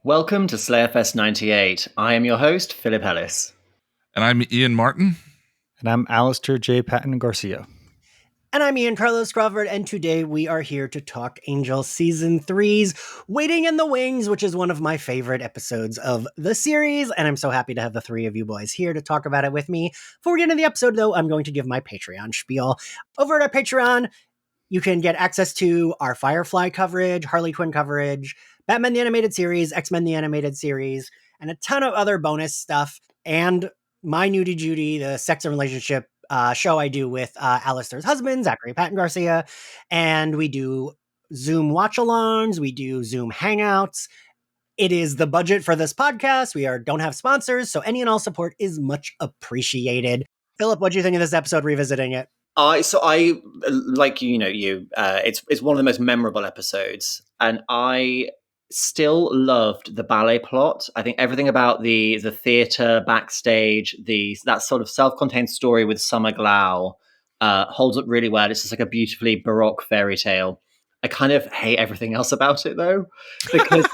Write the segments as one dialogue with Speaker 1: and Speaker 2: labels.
Speaker 1: Welcome to Slayerfest 98. I am your host, Philip Ellis.
Speaker 2: And I'm Ian Martin.
Speaker 3: And I'm Alastair J. Patton Garcia.
Speaker 4: And I'm Ian Carlos Crawford, and today we are here to talk Angel Season 3's Waiting in the Wings, which is one of my favorite episodes of the series, and I'm so happy to have the three of you boys here to talk about it with me. Before we get into the episode, though, I'm going to give my Patreon spiel. Over at our Patreon, you can get access to our Firefly coverage, Harley Quinn coverage, Batman the Animated Series, X-Men the Animated Series, and a ton of other bonus stuff, and my Nudie Judy, the sex and relationship show I do with Alastair's husband, Zachary Patton Garcia, and we do Zoom watch-alongs, we do Zoom hangouts. It is the budget for this podcast. We don't have sponsors, so any and all support is much appreciated. Philip, what do you think of this episode, revisiting it?
Speaker 1: It's one of the most memorable episodes, and I still loved the ballet plot. I think everything about the theater backstage, that sort of self-contained story with Summer Glau holds up really well. It's just like a beautifully Baroque fairy tale. I kind of hate everything else about it, though, because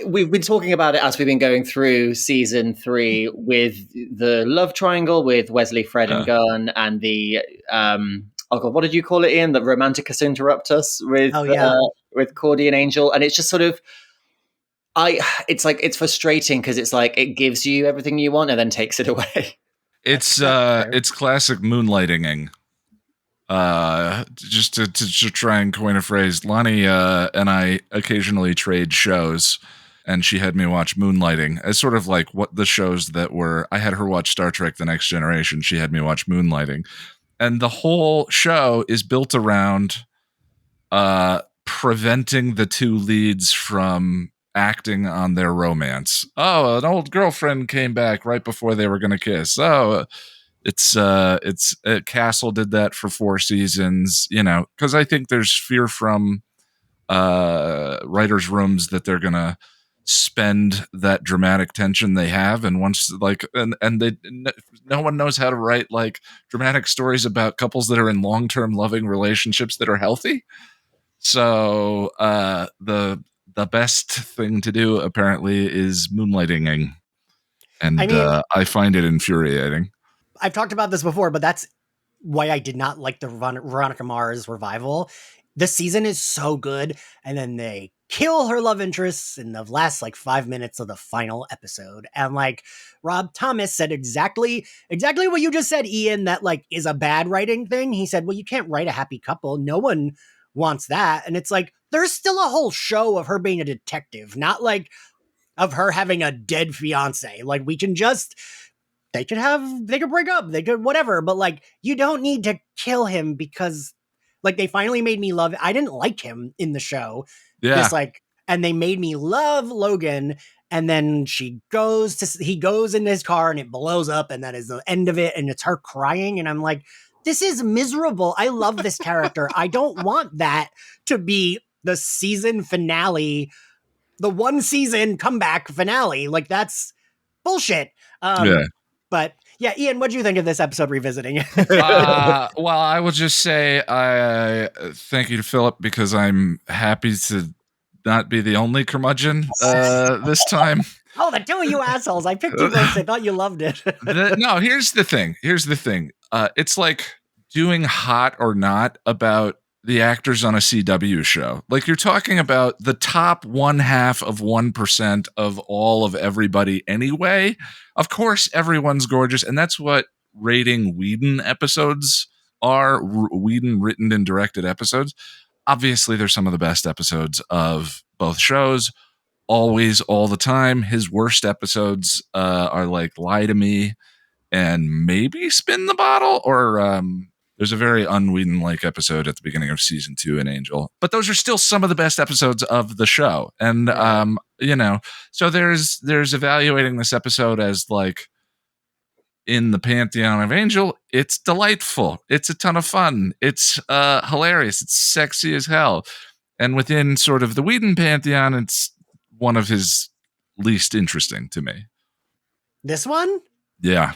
Speaker 1: we've been talking about it as we've been going through season 3 with the love triangle with Wesley, Fred, and Gunn, and the what did you call it, Ian? The Romanticus Interruptus with Cordy and Angel, and it's just sort of it's frustrating because it's like it gives you everything you want and then takes it away.
Speaker 2: It's classic moonlighting. Just to try and coin a phrase, Lonnie and I occasionally trade shows, and she had me watch Moonlighting as sort of like what the shows that were. I had her watch Star Trek: The Next Generation. She had me watch Moonlighting, and the whole show is built around preventing the two leads from acting on their romance. Oh, an old girlfriend came back right before they were going to kiss. Oh. It's Castle did that for 4 seasons, because I think there's fear from writers' rooms that they're gonna spend that dramatic tension they have, and once no one knows how to write like dramatic stories about couples that are in long-term loving relationships that are healthy. So the best thing to do apparently is moonlighting, and I find it infuriating.
Speaker 4: I've talked about this before, but that's why I did not like the Veronica Mars revival. The season is so good, and then they kill her love interests in the last 5 minutes of the final episode. And Rob Thomas said exactly what you just said, Ian, that is a bad writing thing. He said, well, you can't write a happy couple. No one wants that. And it's there's still a whole show of her being a detective, not of her having a dead fiance. We can just... They could break up, they could whatever, but you don't need to kill him because they finally made me love it. I didn't like him in the show.
Speaker 2: Yeah.
Speaker 4: And they made me love Logan, and then he goes in his car and it blows up, and that is the end of it, and it's her crying, and I'm like, this is miserable. I love this character. I don't want that to be the season finale, the 1 season comeback finale. That's bullshit. But yeah, Ian, what do you think of this episode revisiting?
Speaker 2: Well, I will just say I thank you to Philip, because I'm happy to not be the only curmudgeon this time.
Speaker 4: Oh, the two of you assholes. I picked you because I thought you loved it.
Speaker 2: No, here's the thing. It's like doing Hot or Not about the actors on a CW show. You're talking about the top 0.5% of all of everybody anyway. Of course, everyone's gorgeous. And that's what rating Whedon episodes are. Whedon written and directed episodes. Obviously, they're some of the best episodes of both shows. Always, all the time. His worst episodes are Lie to Me and maybe Spin the Bottle, or there's a very un-Whedon-like episode at the beginning of season 2 in Angel. But those are still some of the best episodes of the show. And, so there's evaluating this episode as in the pantheon of Angel, it's delightful. It's a ton of fun. It's hilarious. It's sexy as hell. And within sort of the Whedon pantheon, it's one of his least interesting to me.
Speaker 4: This one?
Speaker 2: Yeah.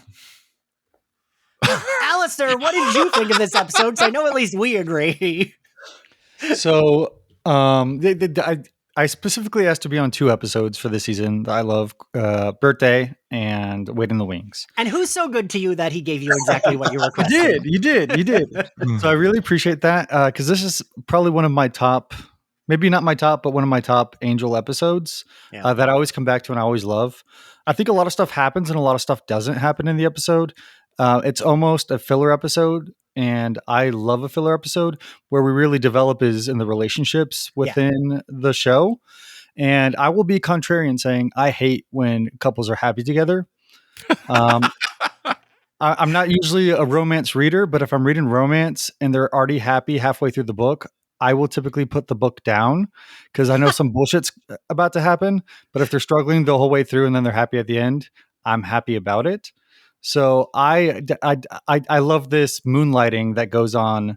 Speaker 4: Alastair, what did you think of this episode? Because I know at least we agree.
Speaker 3: So I I specifically asked to be on 2 episodes for this season that I love, Birthday and Wait in the Wings.
Speaker 4: And who's so good to you that he gave you exactly what you requested?
Speaker 3: You did. So I really appreciate that, because this is probably one of my top, maybe not my top, but one of my top Angel episodes that I always come back to and I always love. I think a lot of stuff happens and a lot of stuff doesn't happen in the episode. It's almost a filler episode, and I love a filler episode where we really develop is in the relationships within the show. And I will be contrarian saying I hate when couples are happy together. I'm not usually a romance reader, but if I'm reading romance and they're already happy halfway through the book, I will typically put the book down because I know some bullshit's about to happen. But if they're struggling the whole way through and then they're happy at the end, I'm happy about it. So I love this moonlighting that goes on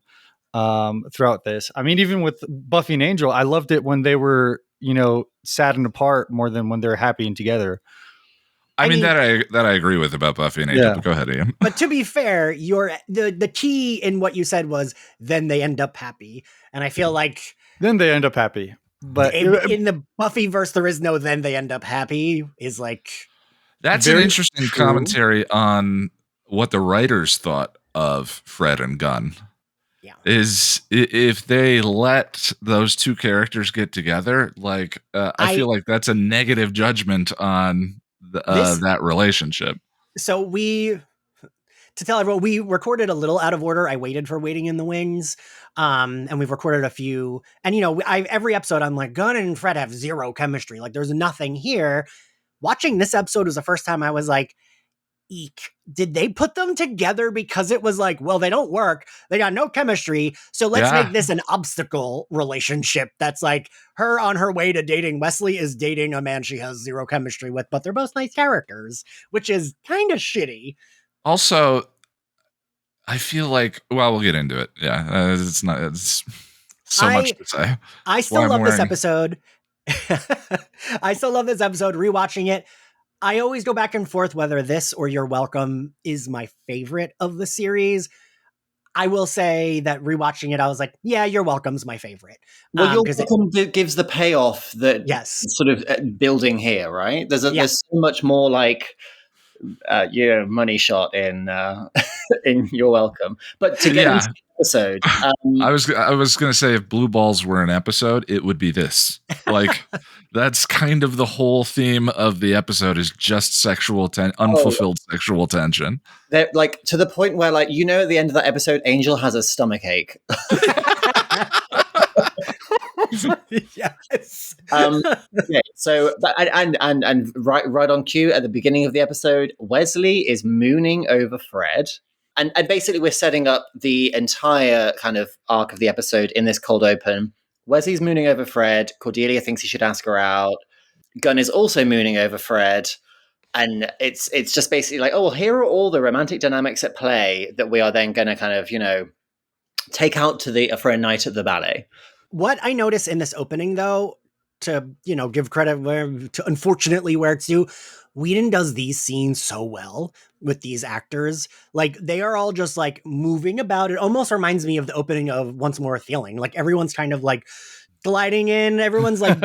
Speaker 3: throughout this. I mean, even with Buffy and Angel, I loved it when they were, sad and apart more than when they're happy and together.
Speaker 2: I mean that I agree with about Buffy and Angel, but go ahead, Ian.
Speaker 4: But to be fair, the key in what you said was then they end up happy. And I feel like
Speaker 3: then they end up happy. But
Speaker 4: in the Buffy verse, there is no then they end up happy is like.
Speaker 2: That's an interesting commentary on what the writers thought of Fred and Gunn.
Speaker 4: Yeah.
Speaker 2: Is if they let those two characters get together, like I feel like that's a negative judgment on that relationship. So
Speaker 4: to tell everyone, we recorded a little out of order. I waited for Waiting in the Wings. And we've recorded a few. And, every episode I'm like, Gunn and Fred have zero chemistry. Like there's nothing here. Watching this episode was the first time I was like, eek, did they put them together because it was like, well, they don't work. They got no chemistry. So let's make this an obstacle relationship. That's like her on her way to dating Wesley is dating a man she has zero chemistry with, but they're both nice characters, which is kind of shitty.
Speaker 2: Also, I feel like, well, we'll get into it. Yeah. It's so much to say.
Speaker 4: I still love this episode. I still love this episode. Rewatching it, I always go back and forth whether this or You're Welcome is my favorite of the series. I will say that rewatching it, I was like, yeah, You're Welcome's my favorite.
Speaker 1: Well, You're Welcome gives the payoff that sort of building here, right? There's so much more like money shot in You're Welcome. But to get into the episode,
Speaker 2: I was going to say if Blue Balls were an episode, it would be this. Like that's kind of the whole theme of the episode is just unfulfilled sexual tension.
Speaker 1: They're like to the point where at the end of that episode, Angel has a stomach ache.
Speaker 4: Yes.
Speaker 1: So and right on cue at the beginning of the episode, Wesley is mooning over Fred. And basically we're setting up the entire kind of arc of the episode in this cold open. Wesley's mooning over Fred. Cordelia thinks he should ask her out. Gunn is also mooning over Fred. And it's just basically like, oh, well, here are all the romantic dynamics at play that we are then going to kind of, take out for a night at the ballet.
Speaker 4: What I notice in this opening, though, to, give credit to unfortunately where it's due, Whedon does these scenes so well with these actors. Like they are all just like moving about. It almost reminds me of the opening of Once More with Feeling. Like everyone's kind of like gliding in. Everyone's like,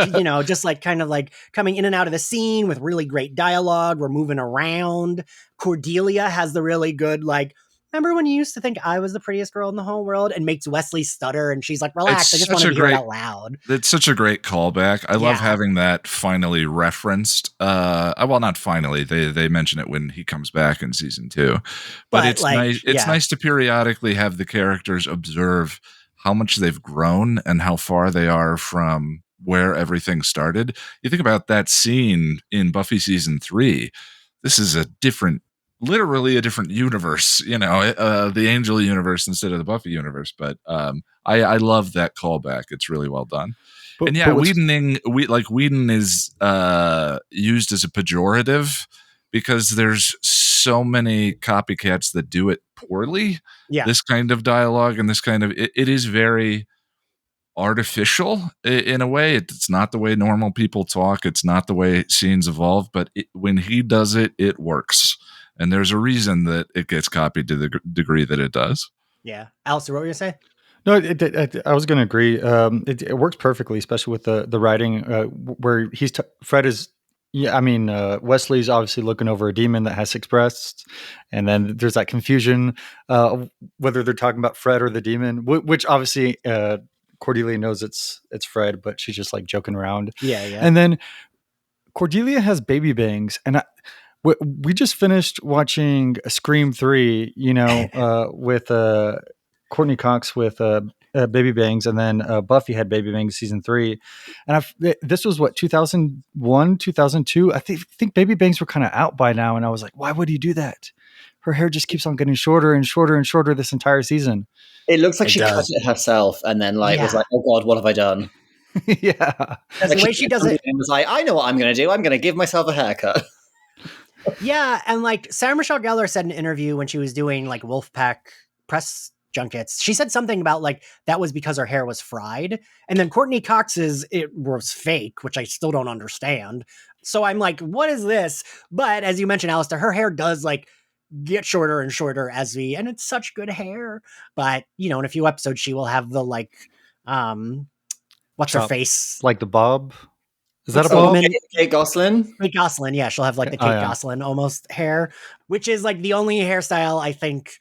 Speaker 4: just like kind of like coming in and out of the scene with really great dialogue. We're moving around. Cordelia has the really good, like, remember when you used to think I was the prettiest girl in the whole world, and makes Wesley stutter and she's like, relax, I just want to hear it out loud.
Speaker 2: It's such a great callback. I love having that finally referenced. Well, not finally. They mention it when he comes back in season 2. But it's nice. It's nice to periodically have the characters observe how much they've grown and how far they are from where everything started. You think about that scene in Buffy season 3. This is literally a different universe, the Angel universe instead of the Buffy universe. But I love that callback. It's really well done. Whedon is used as a pejorative because there's so many copycats that do it poorly. Yeah. This kind of dialogue and this kind of it is very artificial in a way. It's not the way normal people talk. It's not the way scenes evolve. But when he does it, it works. And there's a reason that it gets copied to the degree that it does.
Speaker 4: Yeah. Alastair, what were you going to say?
Speaker 3: No, I was going to agree. It works perfectly, especially with the writing, where Fred is. Yeah, I mean, Wesley's obviously looking over a demon that has 6 breasts, and then there's that confusion whether they're talking about Fred or the demon, which obviously Cordelia knows it's Fred, but she's just like joking around.
Speaker 4: Yeah.
Speaker 3: And then Cordelia has baby bangs, and we just finished watching Scream 3, with Courtney Cox with baby bangs, and then Buffy had baby bangs season 3. And this was what, 2001, 2002? I think baby bangs were kind of out by now, and I was like, why would he do that? Her hair just keeps on getting shorter and shorter and shorter this entire season.
Speaker 1: It looks like she cut it herself and then was like, oh God, what have I done?
Speaker 3: Yeah.
Speaker 4: The way she does it
Speaker 1: was like, I know what I'm going to do. I'm going to give myself a haircut.
Speaker 4: Yeah, and like Sarah Michelle Gellar said in an interview when she was doing like Wolfpack press junkets, she said something about like that was because her hair was fried. And then Courtney Cox's, it was fake, which I still don't understand. So I'm like, what is this? But as you mentioned, Alastair, her hair does like get shorter and shorter and it's such good hair. But in a few episodes, she will have the like, what's her face?
Speaker 3: Like the bob? Is that a bob?
Speaker 1: Kate Gosselin?
Speaker 4: Kate Gosselin, yeah. She'll have like the Kate Gosselin almost hair, which is like the only hairstyle I think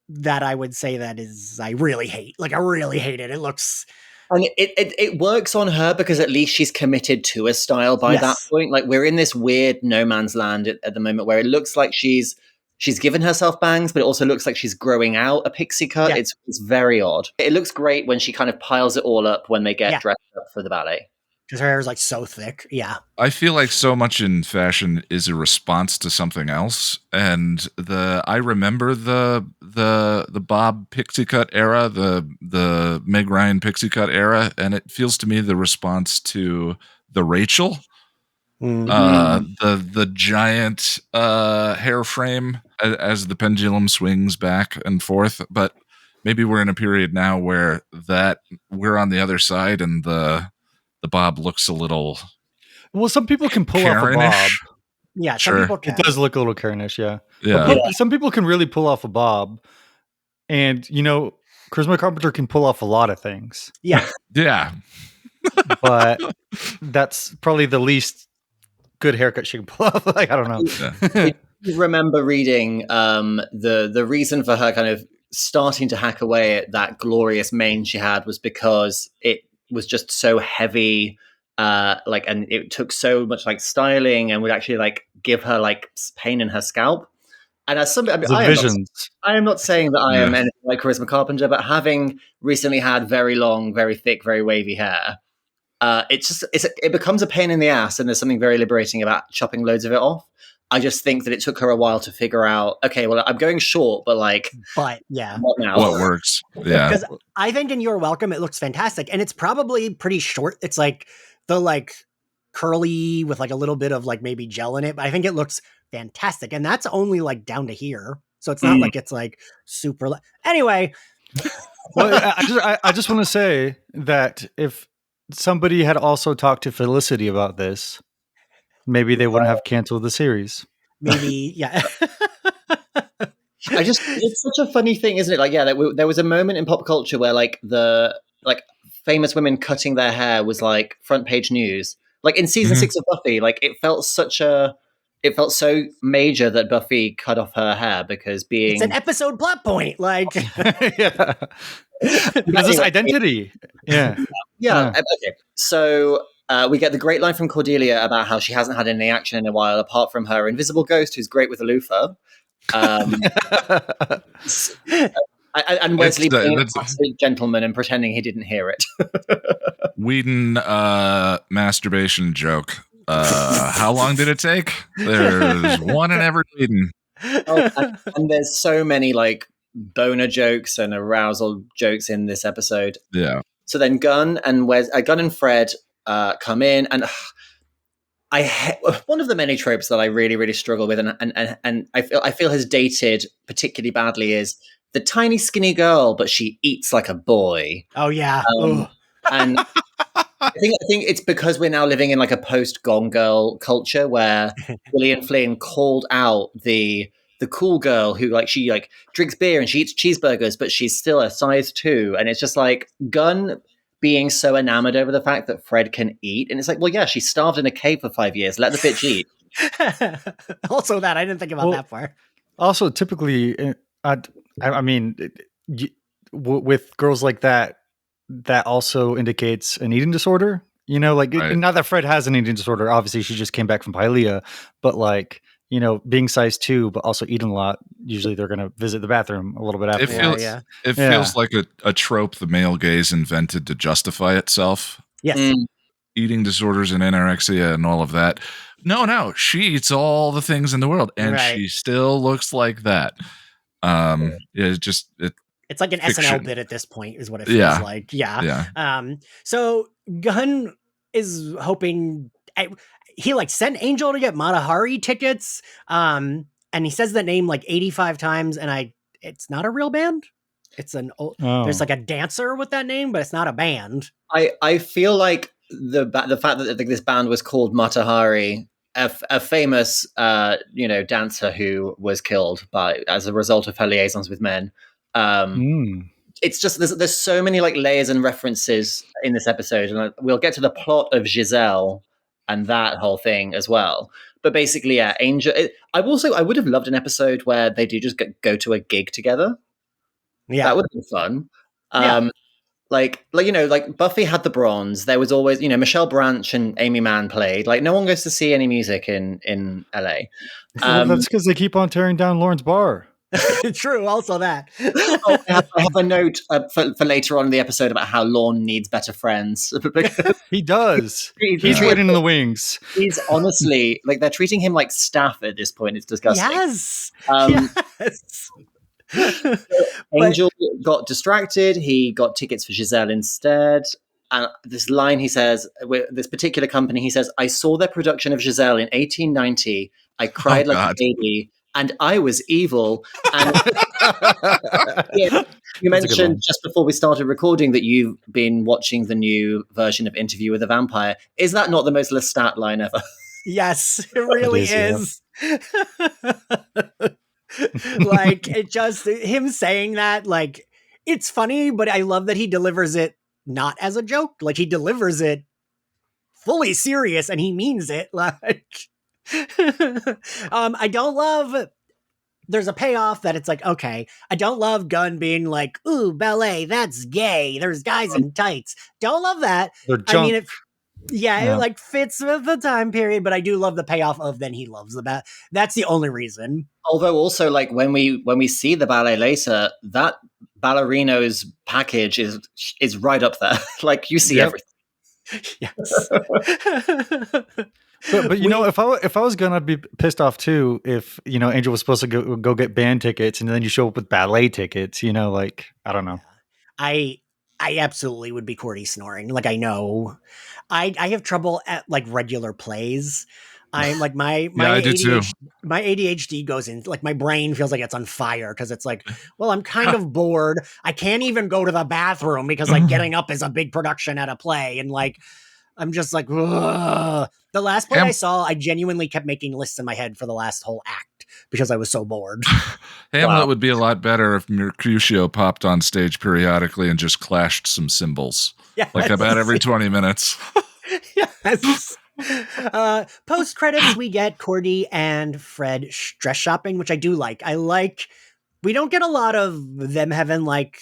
Speaker 4: that I would say that is I really hate. Like I really hate it. It looks...
Speaker 1: And it works on her because at least she's committed to a style by that point. Like we're in this weird no man's land at the moment where it looks like she's given herself bangs, but it also looks like she's growing out a pixie cut. Yeah. It's very odd. It looks great when she kind of piles it all up when they get dressed up for the ballet.
Speaker 4: Because her hair is like so thick. Yeah.
Speaker 2: I feel like so much in fashion is a response to something else. And I remember the Bob pixie cut era, the Meg Ryan pixie cut era, and it feels to me the response to the Rachel. The giant hair frame as the pendulum swings back and forth. But maybe we're in a period now where we're on the other side and the Bob looks a little...
Speaker 3: Well, some people can pull off a bob.
Speaker 4: Yeah, some people can.
Speaker 3: It does look a little Karenish, yeah. But some people can really pull off a bob. And, Charisma Carpenter can pull off a lot of things.
Speaker 4: Yeah.
Speaker 2: Yeah.
Speaker 3: But that's probably the least good haircut she can pull off. Like, I don't know.
Speaker 1: Yeah. You remember reading the reason for her kind of starting to hack away at that glorious mane she had was because it was just so heavy, and it took so much like styling and would actually like give her like pain in her scalp. And as somebody, I am not saying that I am anything like Charisma Carpenter, but having recently had very long, very thick, very wavy hair, it becomes a pain in the ass, and there's something very liberating about chopping loads of it off. I just think that it took her a while to figure out, okay, well, I'm going short, but
Speaker 4: yeah,
Speaker 1: what now?
Speaker 2: What works? Yeah.
Speaker 4: Because I think in You're Welcome, it looks fantastic. And it's probably pretty short. It's like the like curly with like a little bit of like maybe gel in it. But I think it looks fantastic. And that's only like down to here. So it's not like it's like super. Anyway.
Speaker 3: Well, I just want to say that if somebody had also talked to Felicity about this, maybe they wouldn't have canceled the series.
Speaker 4: Maybe, yeah.
Speaker 1: It's such a funny thing, isn't it? Like, there was a moment in pop culture where like the famous women cutting their hair was like front page news. Like in season 6 of Buffy, like it felt so major that Buffy cut off her hair because it's
Speaker 4: an episode plot point. Like,
Speaker 3: yeah. Because it's identity. Yeah.
Speaker 1: Okay. So we get the great line from Cordelia about how she hasn't had any action in a while, apart from her invisible ghost, who's great with a loofah. And Wesley being a classic gentleman and pretending he didn't hear it.
Speaker 2: Whedon masturbation joke. How long did it take? There's one in every Whedon.
Speaker 1: And there's so many like boner jokes and arousal jokes in this episode.
Speaker 2: Yeah.
Speaker 1: So then Gunn and Fred come in, and one of the many tropes that I really, really struggle with, and I feel has dated particularly badly is the tiny skinny girl, but she eats like a boy.
Speaker 4: Oh yeah,
Speaker 1: and I think it's because we're now living in like a post Gone Girl culture where Gillian Flynn called out the the cool girl who like she like drinks beer and she eats cheeseburgers, but she's still a size 2. And it's just like Gunn being so enamored over the fact that Fred can eat. And it's like, well, yeah, she starved in a cave for 5 years. Let the bitch eat.
Speaker 4: Also, that I didn't think about that part.
Speaker 3: Also, typically, I mean, with girls like that, that also indicates an eating disorder. You know, like
Speaker 2: Right.
Speaker 3: not that Fred has an eating disorder. Obviously, she just came back from Pylea, but like, you know, being size 2, but also eating a lot. Usually, they're going to visit the bathroom a little bit after.
Speaker 2: It feels like a trope the male gaze invented to justify itself.
Speaker 4: Yes.
Speaker 2: Eating disorders and anorexia and all of that. No, she eats all the things in the world, and she still looks like that.
Speaker 4: It's like an
Speaker 2: fiction.
Speaker 4: SNL bit at this point, is what it feels like. Yeah. So Gunn is hoping he like sent Angel to get Matahari tickets. And he says that name like 85 times, and it's not a real band. It's there's like a dancer with that name, but it's not a band.
Speaker 1: I feel like the fact that this band was called Matahari, a famous dancer who was killed as a result of her liaisons with men. It's just there's so many like layers and references in this episode, and we'll get to the plot of Giselle and that whole thing as well. But basically, yeah, Angel. I would have loved an episode where they do just go to a gig together. Yeah, that would have been fun. Like Buffy had the bronze. There was always, Michelle Branch and Amy Mann played. Like no one goes to see any music in LA.
Speaker 3: That's because they keep on tearing down Lawrence Barr.
Speaker 4: True. Also that.
Speaker 1: I have a note for later on in the episode about how Lorne needs better friends.
Speaker 3: He does. He's waiting in the wings.
Speaker 1: He's honestly like they're treating him like staff at this point. It's disgusting.
Speaker 4: Yes.
Speaker 1: Yes. Angel got distracted. He got tickets for Giselle instead. And this line he says, with this particular company, he says, "I saw their production of Giselle in 1890. I cried like a baby, and I was evil." And you mentioned just before we started recording that you've been watching the new version of Interview with a Vampire. Is that not the most Lestat line ever?
Speaker 4: Yes, it really is. Like it just him saying that, like it's funny, but I love that he delivers it not as a joke. Like he delivers it fully serious and he means it. Like I don't love there's a payoff that it's like, okay, I don't love Gunn being like, ooh, ballet, that's gay. There's guys in tights. Don't love that. I mean, it like fits with the time period, but I do love the payoff of then he loves the ballet. That's the only reason.
Speaker 1: Although also like when we see the ballet later, that ballerino's package is right up there. Like you see everything.
Speaker 4: Yes.
Speaker 3: But you know, if I was gonna be pissed off too, if Angel was supposed to go get band tickets and then you show up with ballet tickets, like I don't know.
Speaker 4: I absolutely would be Cordy snoring. Like I know, I have trouble at like regular plays. I'm like my ADHD goes in, like my brain feels like it's on fire because it's like, well, I'm kind of bored. I can't even go to the bathroom because like getting up is a big production at a play, and like I'm just like, ugh. The last play I saw, I genuinely kept making lists in my head for the last whole act because I was so bored.
Speaker 2: Hamlet would be a lot better if Mercutio popped on stage periodically and just clashed some cymbals, like about every 20 minutes.
Speaker 4: Yes. Post credits, we get Cordy and Fred dress shopping, which I do like. We don't get a lot of them having like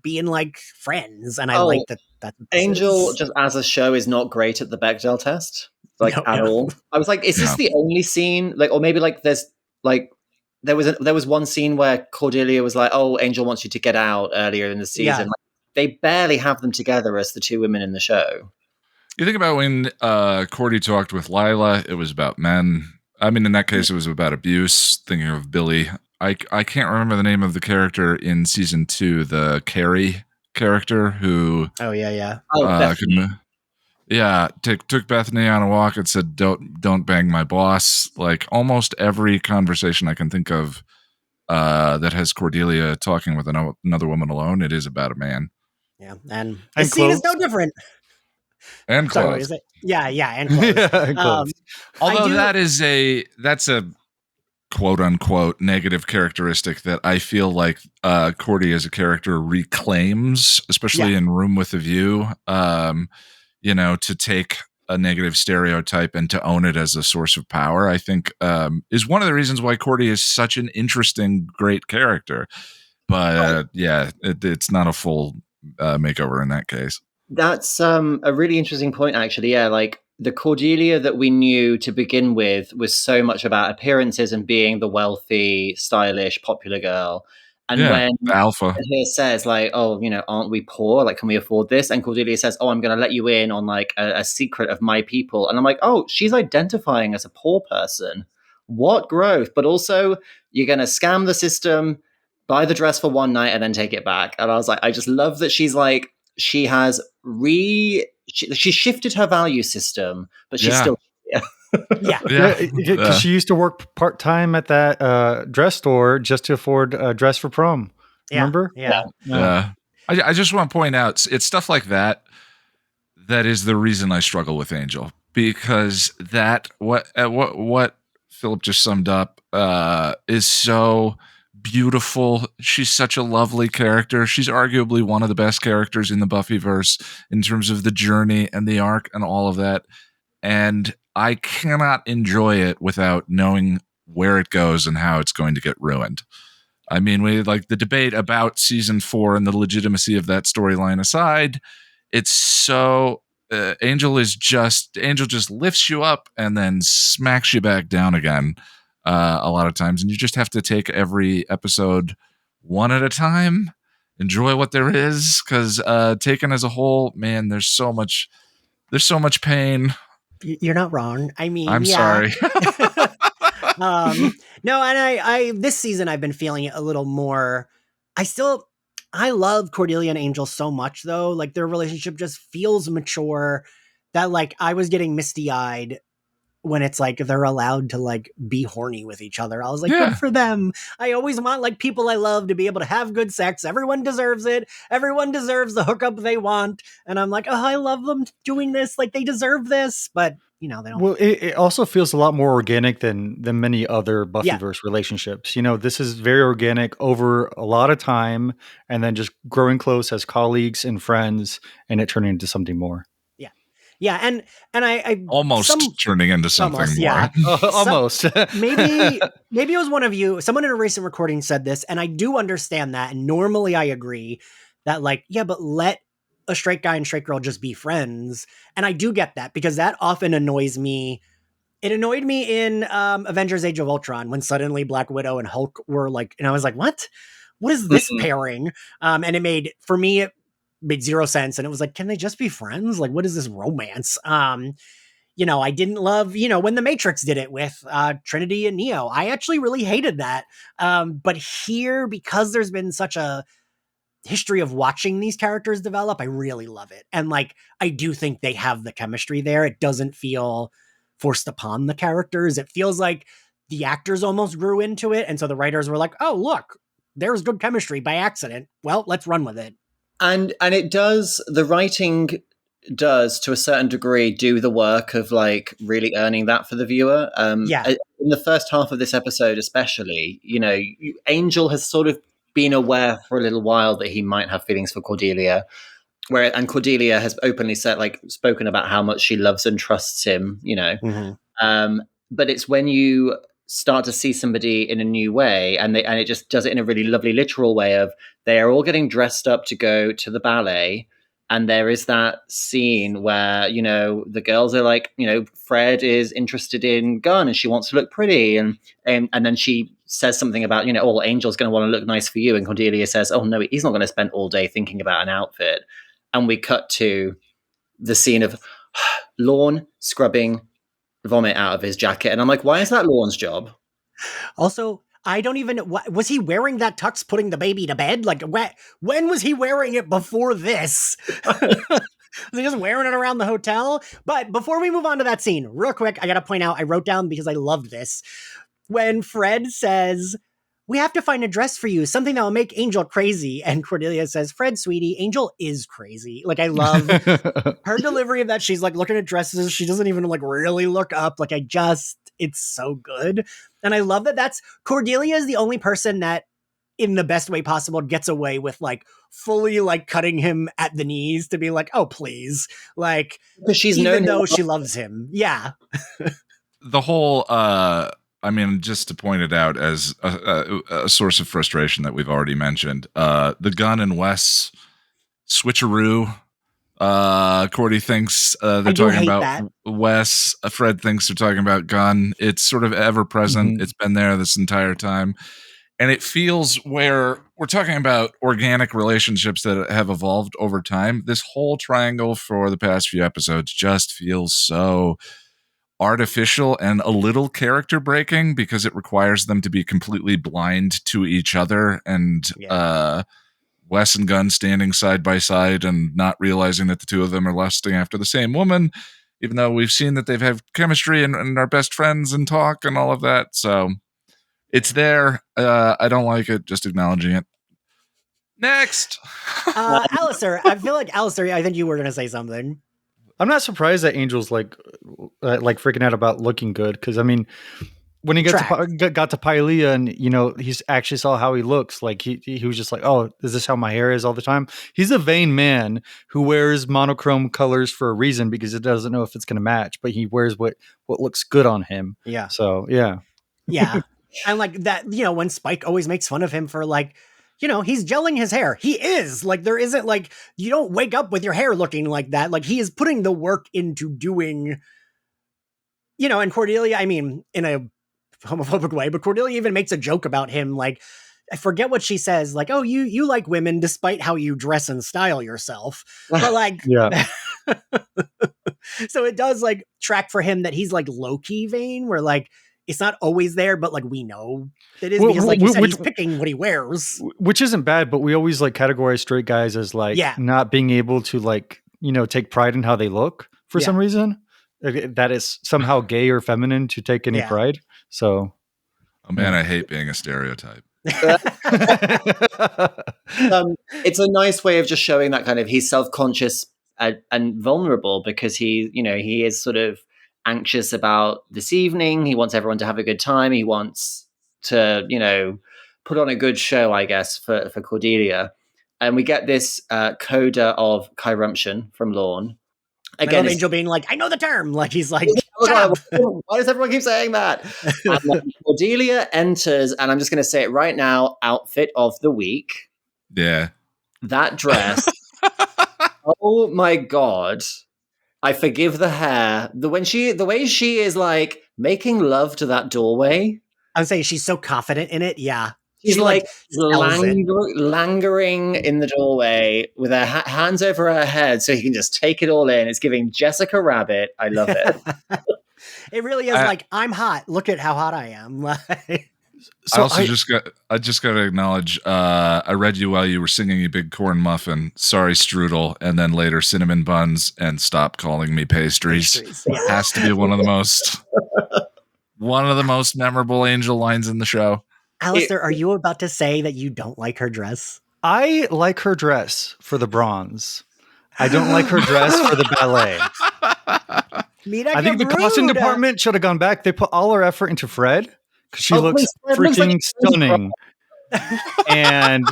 Speaker 4: being like friends, and I like that.
Speaker 1: Angel just as a show is not great at the Bechdel test, like at all. I was like, is this the only scene? Like, or maybe like there's like there was one scene where Cordelia was like, "Oh, Angel wants you to get out earlier in the season." Yeah. Like, they barely have them together as the two women in the show.
Speaker 2: You think about when Cordy talked with Lila, it was about men. I mean, in that case, it was about abuse. Thinking of Billy. I can't remember the name of the character in season 2, the Carrie character who.
Speaker 4: Oh yeah.
Speaker 2: Took Bethany on a walk and said, "Don't bang my boss." Like almost every conversation I can think of that has Cordelia talking with another woman alone, it is about a man.
Speaker 4: Yeah, and the scene is no different.
Speaker 2: And clothes.
Speaker 4: Sorry, and clothes.
Speaker 3: And clothes.
Speaker 2: Although that's a quote unquote negative characteristic that I feel like Cordy as a character reclaims, especially in Room with a View, to take a negative stereotype and to own it as a source of power, I think is one of the reasons why Cordy is such an interesting, great character. But it's not a full makeover in that case.
Speaker 1: That's a really interesting point, actually. Yeah, like the Cordelia that we knew to begin with was so much about appearances and being the wealthy, stylish, popular girl. And when
Speaker 2: alpha
Speaker 1: here says like, oh, aren't we poor? Like, can we afford this? And Cordelia says, oh, I'm going to let you in on like a secret of my people. And I'm like, oh, she's identifying as a poor person. What growth? But also, you're going to scam the system, buy the dress for one night, and then take it back. And I was like, I just love that she's like, she has she shifted her value system, but she's still
Speaker 3: because she used to work part-time at that dress store just to afford a dress for prom. Remember?
Speaker 2: I just want to point out, it's stuff like that is the reason I struggle with Angel, because that what Philip just summed up is so beautiful. She's such a lovely character. She's arguably one of the best characters in the Buffyverse in terms of the journey and the arc and all of that. And I cannot enjoy it without knowing where it goes and how it's going to get ruined. I mean, we like the debate about season 4 and the legitimacy of that storyline aside. It's so Angel just lifts you up and then smacks you back down again. A lot of times, and you just have to take every episode one at a time, enjoy what there is, because taken as a whole, man, there's so much pain.
Speaker 4: You're not wrong. I mean,
Speaker 2: I'm sorry.
Speaker 4: No, and I this season I've been feeling it a little more. I love Cordelia and Angel so much, though. Like, their relationship just feels mature, that like I was getting misty-eyed when it's like they're allowed to like be horny with each other. I was like, good for them. I always want like people I love to be able to have good sex. Everyone deserves it. Everyone deserves the hookup they want. And I'm like, oh, I love them doing this. Like, they deserve this, but they don't.
Speaker 3: Well, it also feels a lot more organic than many other Buffyverse relationships. This is very organic over a lot of time, and then just growing close as colleagues and friends, and it turning into something more.
Speaker 4: Yeah, and I
Speaker 2: almost turning into something more.
Speaker 4: Yeah.
Speaker 3: Almost.
Speaker 4: maybe it was one of you. Someone in a recent recording said this, and I do understand that. And normally I agree that like, but let a straight guy and straight girl just be friends. And I do get that, because that often annoys me. It annoyed me in Avengers: Age of Ultron when suddenly Black Widow and Hulk were like, and I was like, what is this pairing? And it made zero sense. And it was like, can they just be friends? Like, what is this romance? I didn't love, when the Matrix did it with Trinity and Neo. I actually really hated that. But here, because there's been such a history of watching these characters develop, I really love it. And like, I do think they have the chemistry there. It doesn't feel forced upon the characters. It feels like the actors almost grew into it. And so the writers were like, oh, look, there's good chemistry by accident. Well, let's run with it.
Speaker 1: And it does, the writing does to a certain degree do the work of like really earning that for the viewer. In the first half of this episode, especially, Angel has sort of been aware for a little while that he might have feelings for Cordelia, and Cordelia has openly spoken about how much she loves and trusts him, but it's when you start to see somebody in a new way, and it just does it in a really lovely literal way of they are all getting dressed up to go to the ballet, and there is that scene where the girls are like, Fred is interested in Gunn and she wants to look pretty, and then she says something about Angel's going to want to look nice for you, and Cordelia says, oh no, he's not going to spend all day thinking about an outfit, and we cut to the scene of Lorne scrubbing vomit out of his jacket, and I'm like, why is that Lorne's job?
Speaker 4: Also, I don't even was he wearing that tux putting the baby to bed? Like, when was he wearing it before this? Was he just wearing it around the hotel? But before we move on to that scene, real quick, I gotta point out, I wrote down because I loved this, when Fred says, we have to find a dress for you, something that will make Angel crazy. And Cordelia says, Fred, sweetie, Angel is crazy. Like, I love her delivery of that. She's like looking at dresses. She doesn't even like really look up. Like, it's so good. And I love that Cordelia is the only person that in the best way possible gets away with like fully like cutting him at the knees to be like, oh, please. Like,
Speaker 1: because she's
Speaker 4: even
Speaker 1: known
Speaker 4: though
Speaker 1: him.
Speaker 4: she loves him. Yeah.
Speaker 2: The whole, I mean, just to point it out as a source of frustration that we've already mentioned, the Gunn and Wes switcheroo. Cordy thinks they're talking about
Speaker 4: that.
Speaker 2: Wes. Fred thinks they're talking about Gunn. It's sort of ever present.
Speaker 3: Mm-hmm.
Speaker 2: It's been there this entire time. And it feels where we're talking about organic relationships that have evolved over time. This whole triangle for the past few episodes just feels so artificial and a little character breaking because it requires them to be completely blind to each other. And Wes and Gunn standing side by side and not realizing that the two of them are lusting after the same woman, even though we've seen that they've had chemistry and are best friends and talk and all of that. So it's there. I don't like it. Just acknowledging it. Next.
Speaker 4: Alastair, I feel like Alastair, I think you were going to say something.
Speaker 3: I'm not surprised that Angel's like freaking out about looking good. Because I mean, when he got to Pylea and, you know, he's actually saw how he looks, like he was just like, oh, is this how my hair is all the time? He's a vain man who wears monochrome colors for a reason because it doesn't know if it's going to match, but he wears what looks good on him.
Speaker 4: Yeah.
Speaker 3: So, yeah.
Speaker 4: Yeah. And like that, you know, when Spike always makes fun of him for like, you know, he's gelling his hair. He is like, there isn't like, you don't wake up with your hair looking like that. Like he is putting the work into doing, you know, and Cordelia, I mean, in a homophobic way, but Cordelia even makes a joke about him. Like, I forget what she says, like, oh, you like women despite how you dress and style yourself. But like,
Speaker 3: yeah.
Speaker 4: So it does like track for him that he's like low-key vain, where like, it's not always there, but like we know it is because like you said, he's picking what he wears.
Speaker 3: Which isn't bad, but we always like categorize straight guys as like not being able to like, you know, take pride in how they look for some reason. That is somehow gay or feminine to take any pride. So,
Speaker 2: oh man, I hate being a stereotype.
Speaker 1: It's a nice way of just showing that kind of he's self-conscious and vulnerable because he is sort of anxious about this evening. He wants everyone to have a good time. He wants to, you know, put on a good show, I guess, for Cordelia. And we get this coda of chirrumption from Lorne.
Speaker 4: Again, Angel being like, I know the term. Like, he's like,
Speaker 1: why does everyone keep saying that? And Cordelia enters, and I'm just going to say it right now, outfit of the week.
Speaker 2: Yeah.
Speaker 1: That dress. Oh my God. I forgive the hair. The way she is like making love to that doorway.
Speaker 4: I would say she's so confident in it. Yeah.
Speaker 1: She's like langering in the doorway with her hands over her head so he can just take it all in. It's giving Jessica Rabbit. I love it.
Speaker 4: It really is like, I'm hot. Look at how hot I am.
Speaker 2: So I just got to acknowledge, I read you while you were singing "You Big Corn Muffin." Sorry, strudel, and then later cinnamon buns, and stop calling me pastries.
Speaker 4: Yeah.
Speaker 2: Has to be one of the most memorable Angel lines in the show.
Speaker 4: Alastair, are you about to say that you don't like her dress?
Speaker 3: I like her dress for the bronze. I don't like her dress for the ballet. I think the costume department should have gone back. They put all her effort into Fred because she looks freaking stunning. and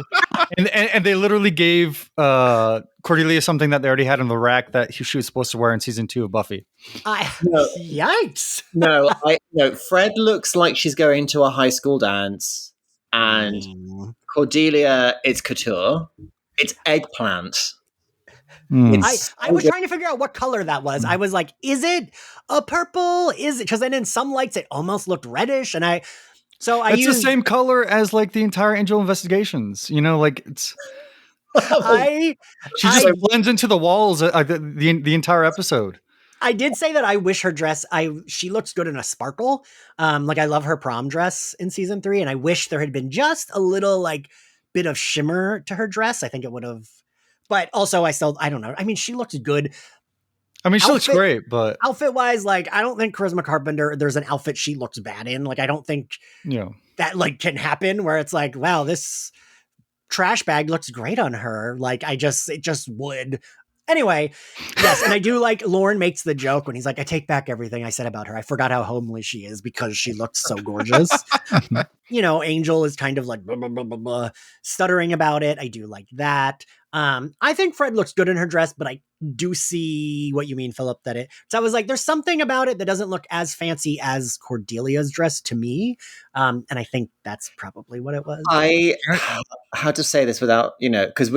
Speaker 3: they literally gave Cordelia something that they already had in the rack that she was supposed to wear in season 2 of Buffy.
Speaker 4: Yikes!
Speaker 1: No, Fred looks like she's going to a high school dance, and Cordelia, it's couture. It's eggplant.
Speaker 4: I was trying to figure out what color that was. I was like, is it a purple? Is it? Because then in some lights it almost looked reddish, and I
Speaker 3: it's the same color as like the entire Angel Investigations. You know, like it's. She just blends into the walls the entire episode.
Speaker 4: I did say that I wish her dress. She looks good in a sparkle. Like I love her prom dress in season 3, and I wish there had been just a little like bit of shimmer to her dress. I think it would have. But also, I don't know. I mean, she looks good.
Speaker 3: I mean, she looks great, but
Speaker 4: outfit wise, like I don't think Charisma Carpenter, there's an outfit she looks bad in. Like I don't think that like can happen where it's like, wow, this trash bag looks great on her. Like it just would. Anyway, yes, and I do like Lauren makes the joke when he's like, I take back everything I said about her. I forgot how homely she is because she looks so gorgeous. You know, Angel is kind of like blah, blah, blah, blah, blah, stuttering about it. I do like that. I think Fred looks good in her dress, but I do see what you mean, Philip, so I was like, there's something about it that doesn't look as fancy as Cordelia's dress to me. And I think that's probably what it was.
Speaker 1: How to say this without, because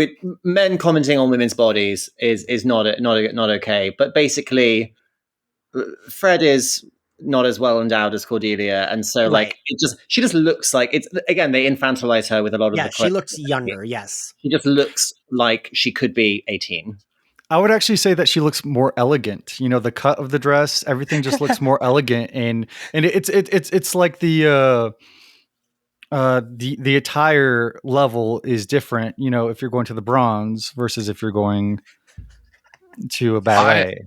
Speaker 1: men commenting on women's bodies is not okay. But basically, Fred is not as well endowed as Cordelia, and so
Speaker 4: Right.
Speaker 1: she just looks like it's again they infantilize her with a lot of the.
Speaker 4: She looks younger. Yes,
Speaker 1: she just looks like she could be 18.
Speaker 3: I would actually say that she looks more elegant. The cut of the dress, everything just looks more elegant, and it's like the attire level is different. If you're going to the bronze versus if you're going to a ballet.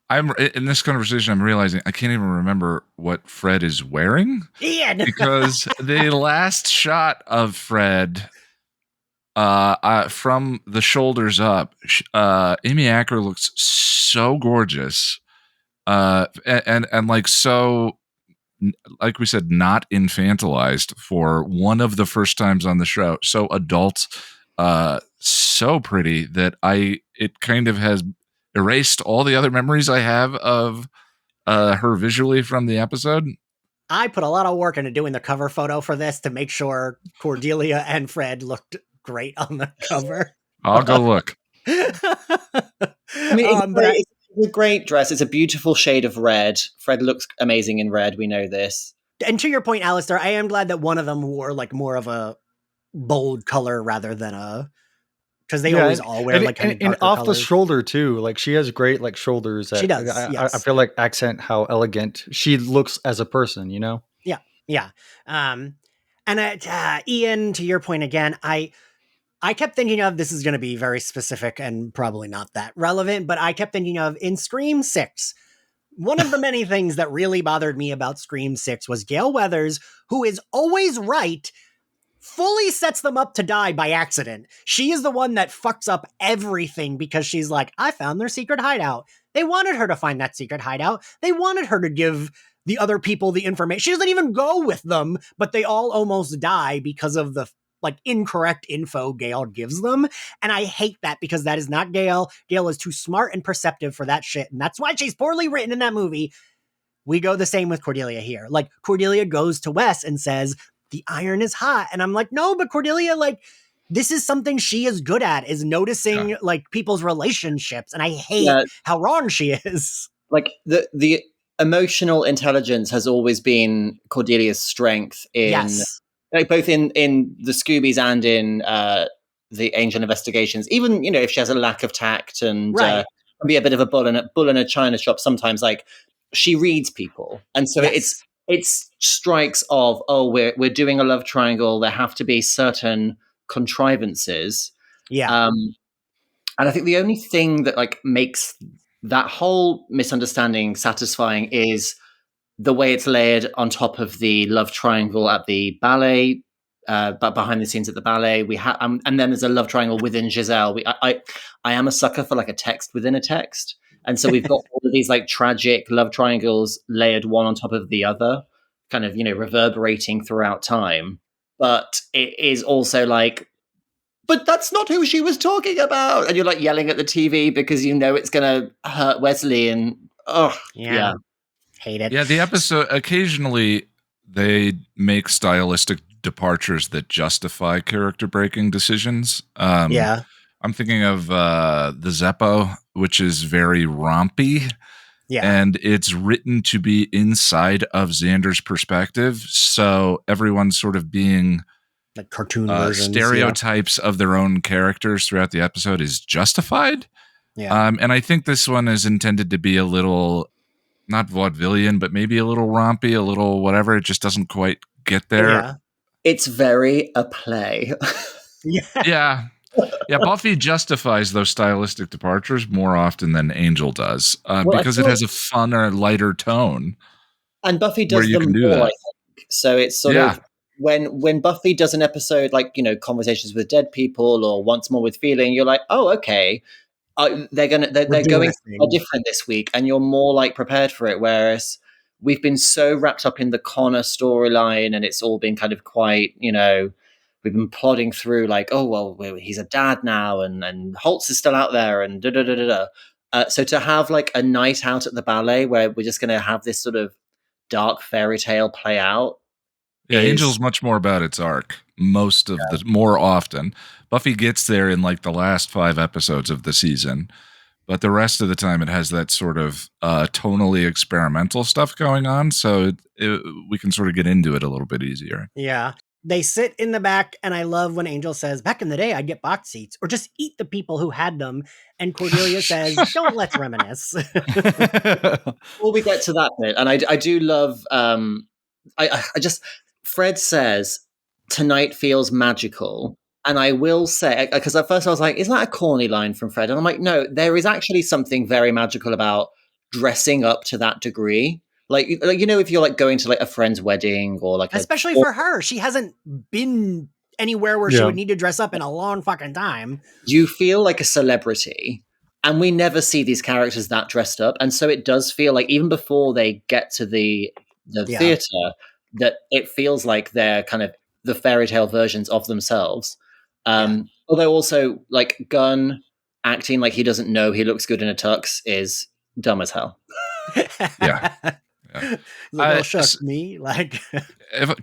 Speaker 2: I'm in this conversation. I'm realizing I can't even remember what Fred is wearing.
Speaker 4: Ian,
Speaker 2: because the last shot of Fred, from the shoulders up, Amy Acker looks so gorgeous, and like so, like we said, not infantilized for one of the first times on the show. So adult, so pretty that it kind of has erased all the other memories I have of her visually from the episode.
Speaker 4: I put a lot of work into doing the cover photo for this to make sure Cordelia and Fred looked great on the cover.
Speaker 2: I'll go look.
Speaker 1: I mean, it's a great dress. It's a beautiful shade of red. Fred looks amazing in red. We know this.
Speaker 4: And to your point, Alastair, I am glad that one of them wore like more of a bold color rather than because they always all wear like kind of darker
Speaker 3: off
Speaker 4: colors.
Speaker 3: The shoulder too. Like she has great like shoulders.
Speaker 4: She does.
Speaker 3: I feel like accent how elegant she looks as a person.
Speaker 4: Yeah. And Ian, to your point again, I kept thinking of this is going to be very specific and probably not that relevant, but I kept thinking of in Scream 6. One of the many things that really bothered me about Scream 6 was Gale Weathers, who is always right, fully sets them up to die by accident. She is the one that fucks up everything because she's like, I found their secret hideout. They wanted her to find that secret hideout. They wanted her to give the other people the information. She doesn't even go with them, but they all almost die because of the like incorrect info Gale gives them. And I hate that because that is not Gale. Gale is too smart and perceptive for that shit. And that's why she's poorly written in that movie. We go the same with Cordelia here. Like Cordelia goes to Wes and says, the iron is hot. And I'm like, no, but Cordelia, like, this is something she is good at, is noticing like people's relationships. And I hate how wrong she is.
Speaker 1: Like the emotional intelligence has always been Cordelia's strength in like both in the Scoobies and in the Angel investigations. Even, if she has a lack of tact and can be a bit of a bull in a china shop sometimes, like she reads people. And so it strikes of, we're doing a love triangle. There have to be certain contrivances.
Speaker 4: Yeah.
Speaker 1: And I think the only thing that like makes that whole misunderstanding satisfying is the way it's layered on top of the love triangle at the ballet, but behind the scenes at the ballet, we have, and then there's a love triangle within Giselle. I am a sucker for like a text within a text. And so we've got all of these like tragic love triangles layered one on top of the other, kind of, reverberating throughout time. But it is also like, but that's not who she was talking about. And you're like yelling at the TV because it's going to hurt Wesley. And yeah.
Speaker 4: Hate it.
Speaker 2: Yeah, the episode, occasionally they make stylistic departures that justify character breaking decisions. I'm thinking of the Zeppo, which is very rompy.
Speaker 4: Yeah.
Speaker 2: And it's written to be inside of Xander's perspective. So everyone's sort of being
Speaker 4: like cartoon versions,
Speaker 2: stereotypes of their own characters throughout the episode is justified.
Speaker 4: Yeah.
Speaker 2: And I think this one is intended to be a little, not vaudevillian, but maybe a little rompy, a little whatever. It just doesn't quite get there.
Speaker 4: Yeah.
Speaker 1: It's very a play.
Speaker 2: Yeah. Buffy justifies those stylistic departures more often than Angel does, because it has a funner, lighter tone.
Speaker 1: And Buffy does them more, I think. So it's sort of when Buffy does an episode like, Conversations with Dead People or Once More with Feeling, you're like, oh, okay. they're going
Speaker 4: doing
Speaker 1: different this week, and you're more like prepared for it. Whereas we've been so wrapped up in the Connor storyline, and it's all been kind of quite, we've been plodding through like, oh well, he's a dad now, and Holtz is still out there, and da da da da da. So to have like a night out at the ballet where we're just going to have this sort of dark fairy tale play out.
Speaker 2: Yeah, Angel's much more about its arc more often. Buffy gets there in like the last 5 episodes of the season, but the rest of the time it has that sort of tonally experimental stuff going on, so we can sort of get into it a little bit easier.
Speaker 4: Yeah. They sit in the back, and I love when Angel says, back in the day, I'd get box seats or just eat the people who had them. And Cordelia says, don't let's reminisce.
Speaker 1: Well, we get to that bit, and I do love, Fred says, tonight feels magical. And I will say, because at first I was like, is that a corny line from Fred? And I'm like, no, there is actually something very magical about dressing up to that degree. Like if you're like going to like a friend's wedding or like
Speaker 4: especially for her, she hasn't been anywhere where she would need to dress up in a long fucking time.
Speaker 1: You feel like a celebrity, and we never see these characters that dressed up. And so it does feel like even before they get to the theater, that it feels like they're kind of the fairy tale versions of themselves. Although also like Gunn acting like he doesn't know he looks good in a tux is dumb as hell.
Speaker 2: Yeah.
Speaker 4: Shook me. Like,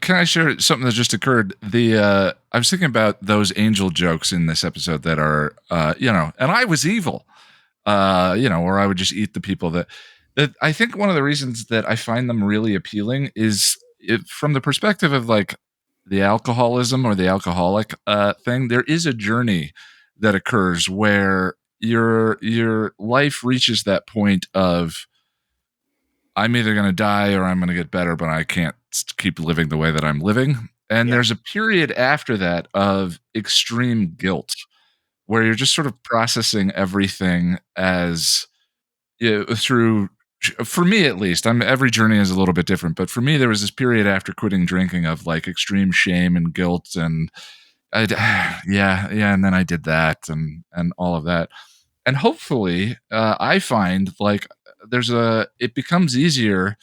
Speaker 2: can I share something that just occurred? I was thinking about those Angel jokes in this episode that are, and I was evil, or I would just eat the people that I think one of the reasons that I find them really appealing is from the perspective of like the alcoholism or the alcoholic thing. There is a journey that occurs where your life reaches that point of, I'm either going to die or I'm going to get better, but I can't keep living the way that I'm living. And there's a period after that of extreme guilt where you're just sort of processing everything as through, for me at least, every journey is a little bit different, but for me, there was this period after quitting drinking of like extreme shame and guilt. And and then I did that and all of that. And hopefully I find like, it becomes easier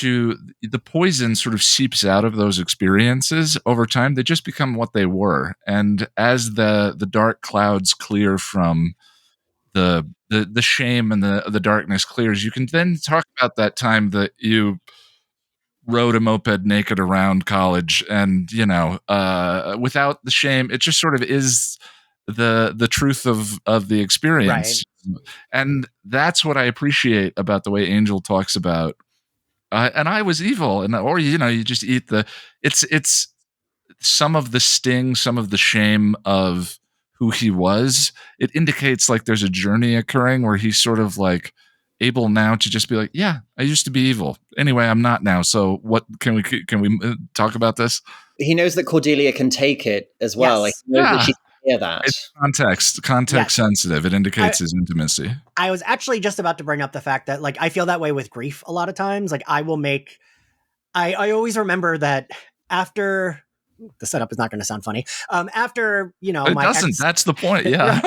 Speaker 2: the poison sort of seeps out of those experiences over time. They just become what they were. And as the dark clouds clear from the shame and the darkness clears, you can then talk about that time that you rode a moped naked around college and, without the shame. It just sort of is the truth of the experience. Right. And that's what I appreciate about the way Angel talks about and I was evil, or you just eat it's some of the sting, some of the shame of who he was. It indicates like there's a journey occurring where he's sort of like able now to just be like, yeah, I used to be evil. Anyway, I'm not now. So what can we talk about this?
Speaker 1: He knows that Cordelia can take it as well.
Speaker 4: Yes.
Speaker 1: Like, he knows that she can hear that.
Speaker 2: It's context sensitive. It indicates his intimacy.
Speaker 4: I was actually just about to bring up the fact that like I feel that way with grief a lot of times. Like I always remember that after the setup is not going to sound funny. After
Speaker 2: it doesn't. Ex, that's the point. Yeah.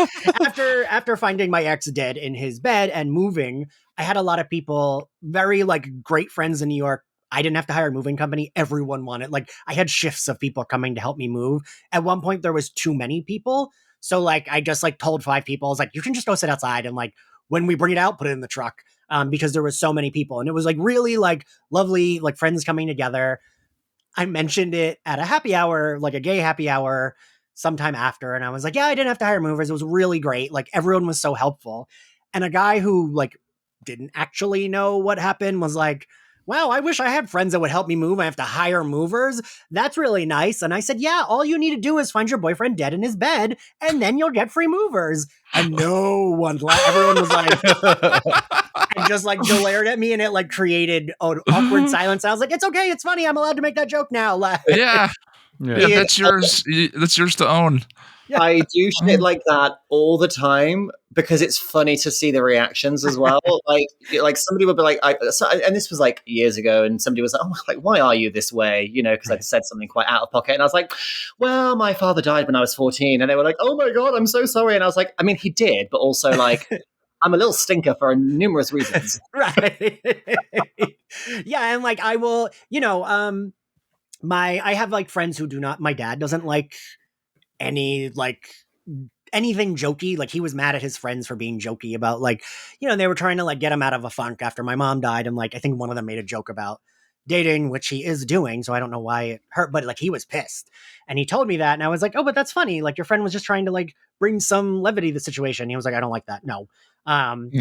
Speaker 4: after finding my ex dead in his bed and moving, I had a lot of people, very like great friends in New York. I didn't have to hire a moving company. Everyone wanted, like, I had shifts of people coming to help me move. At one point, there was too many people. So, like, I just, like, told 5 people, I was like, you can just go sit outside. And, like, when we bring it out, put it in the truck. Because there was so many people. And it was, like, really, like, lovely, like, friends coming together. I mentioned it at a happy hour, like, a gay happy hour sometime after. And I was like, yeah, I didn't have to hire movers. It was really great. Like, everyone was so helpful. And a guy who, like, didn't actually know what happened was like, wow, I wish I had friends that would help me move. I have to hire movers. That's really nice. And I said, yeah, all you need to do is find your boyfriend dead in his bed, and then you'll get free movers. And no one, everyone was like, and just like glared at me, and it like created an awkward silence. I was like, it's okay, it's funny. I'm allowed to make that joke now.
Speaker 2: Yeah. Yeah, that's yours. That's yours to own.
Speaker 1: I do shit like that all the time because it's funny to see the reactions as well. Like somebody would be like, and this was like years ago, and somebody was like, "Oh, like why are you this way?" Because I'd said something quite out of pocket, and I was like, "Well, my father died when I was 14," and they were like, "Oh my god, I'm so sorry," and I was like, "I mean, he did, but also like." I'm a little stinker for numerous reasons.
Speaker 4: Right. Yeah, and like I will, I have like friends who do not. My dad doesn't like any like anything jokey. Like he was mad at his friends for being jokey about like, they were trying to like get him out of a funk after my mom died. And like, I think one of them made a joke about dating, which he is doing. So I don't know why it hurt, but like he was pissed and he told me that. And I was like, oh, but that's funny. Like your friend was just trying to like bring some levity to the situation. He was like, I don't like that. No.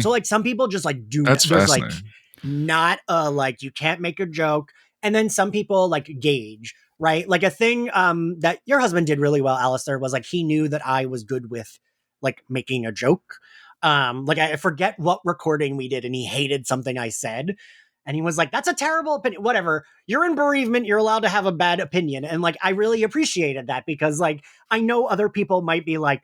Speaker 4: So like some people just like do
Speaker 2: That's
Speaker 4: there's like
Speaker 2: fascinating.
Speaker 4: not like you can't make a joke. And then some people like gauge, right? Like a thing that your husband did really well, Alastair, was like he knew that I was good with like making a joke. Like I forget what recording we did and he hated something I said. And he was like, that's a terrible opinion. Whatever. You're in bereavement. You're allowed to have a bad opinion. And like, I really appreciated that because like, I know other people might be like,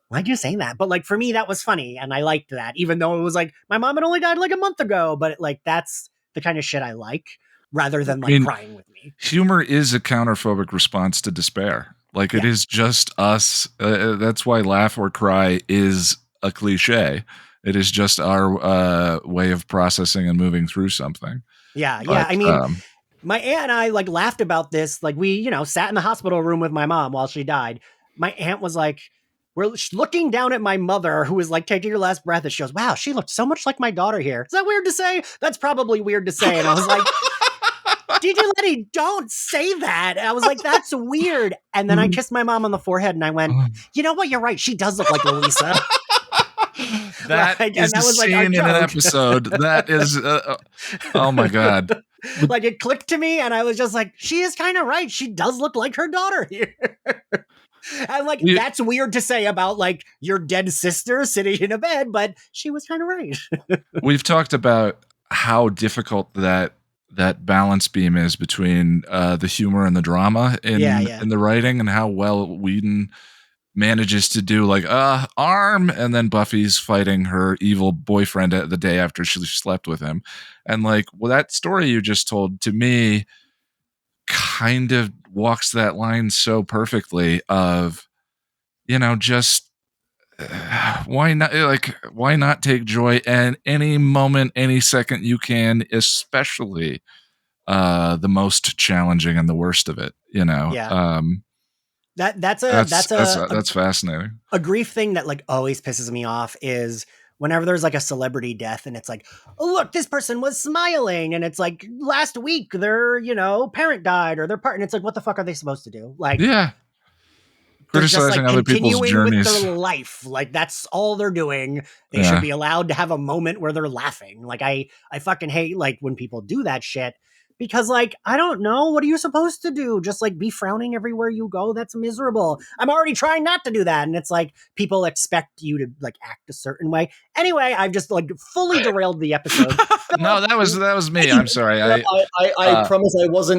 Speaker 4: why'd you say that? But like, for me, that was funny. And I liked that, even though it was like, my mom had only died like a month ago. But like, that's the kind of shit I like rather than like crying with me.
Speaker 2: Humor is a counterphobic response to despair. Like it is just us. That's why laugh or cry is a cliche. It is just our way of processing and moving through something.
Speaker 4: Yeah. But, I mean, my aunt and I like laughed about this. Like we, sat in the hospital room with my mom while she died. My aunt was like, we're looking down at my mother who was like taking her last breath. And she goes, wow, she looked so much like my daughter here. Is that weird to say? That's probably weird to say. And I was like, DJ Letty, don't say that. And I was like, that's weird. And then I kissed my mom on the forehead and I went, you know what? You're right. She does look like Louisa.
Speaker 2: That is a scene in an episode. That is, oh my God.
Speaker 4: Like it clicked to me and I was just like, she is kind of right. She does look like her daughter here. And like, that's weird to say about like your dead sister sitting in a bed, but she was kind of right.
Speaker 2: We've talked about how difficult that balance beam is between the humor and the drama in the writing, and how well Whedon manages to do like arm, and then Buffy's fighting her evil boyfriend the day after she slept with him. And like, well, that story you just told to me kind of walks that line so perfectly of, just why not take joy in any moment, any second you can, especially the most challenging and the worst of it, That's fascinating.
Speaker 4: A grief thing that like always pisses me off is whenever there's like a celebrity death and it's like, oh, look, this person was smiling. And it's like last week their, parent died or their partner. It's like, what the fuck are they supposed to do? Like,
Speaker 2: criticizing other people's journeys
Speaker 4: with their life. Like that's all they're doing. They should be allowed to have a moment where they're laughing. Like I fucking hate like when people do that shit. Because like, I don't know, what are you supposed to do? Just like be frowning everywhere you go? That's miserable. I'm already trying not to do that. And it's like, people expect you to like act a certain way. Anyway, I've just like fully derailed the episode.
Speaker 2: No, that was me. I'm sorry.
Speaker 1: I promise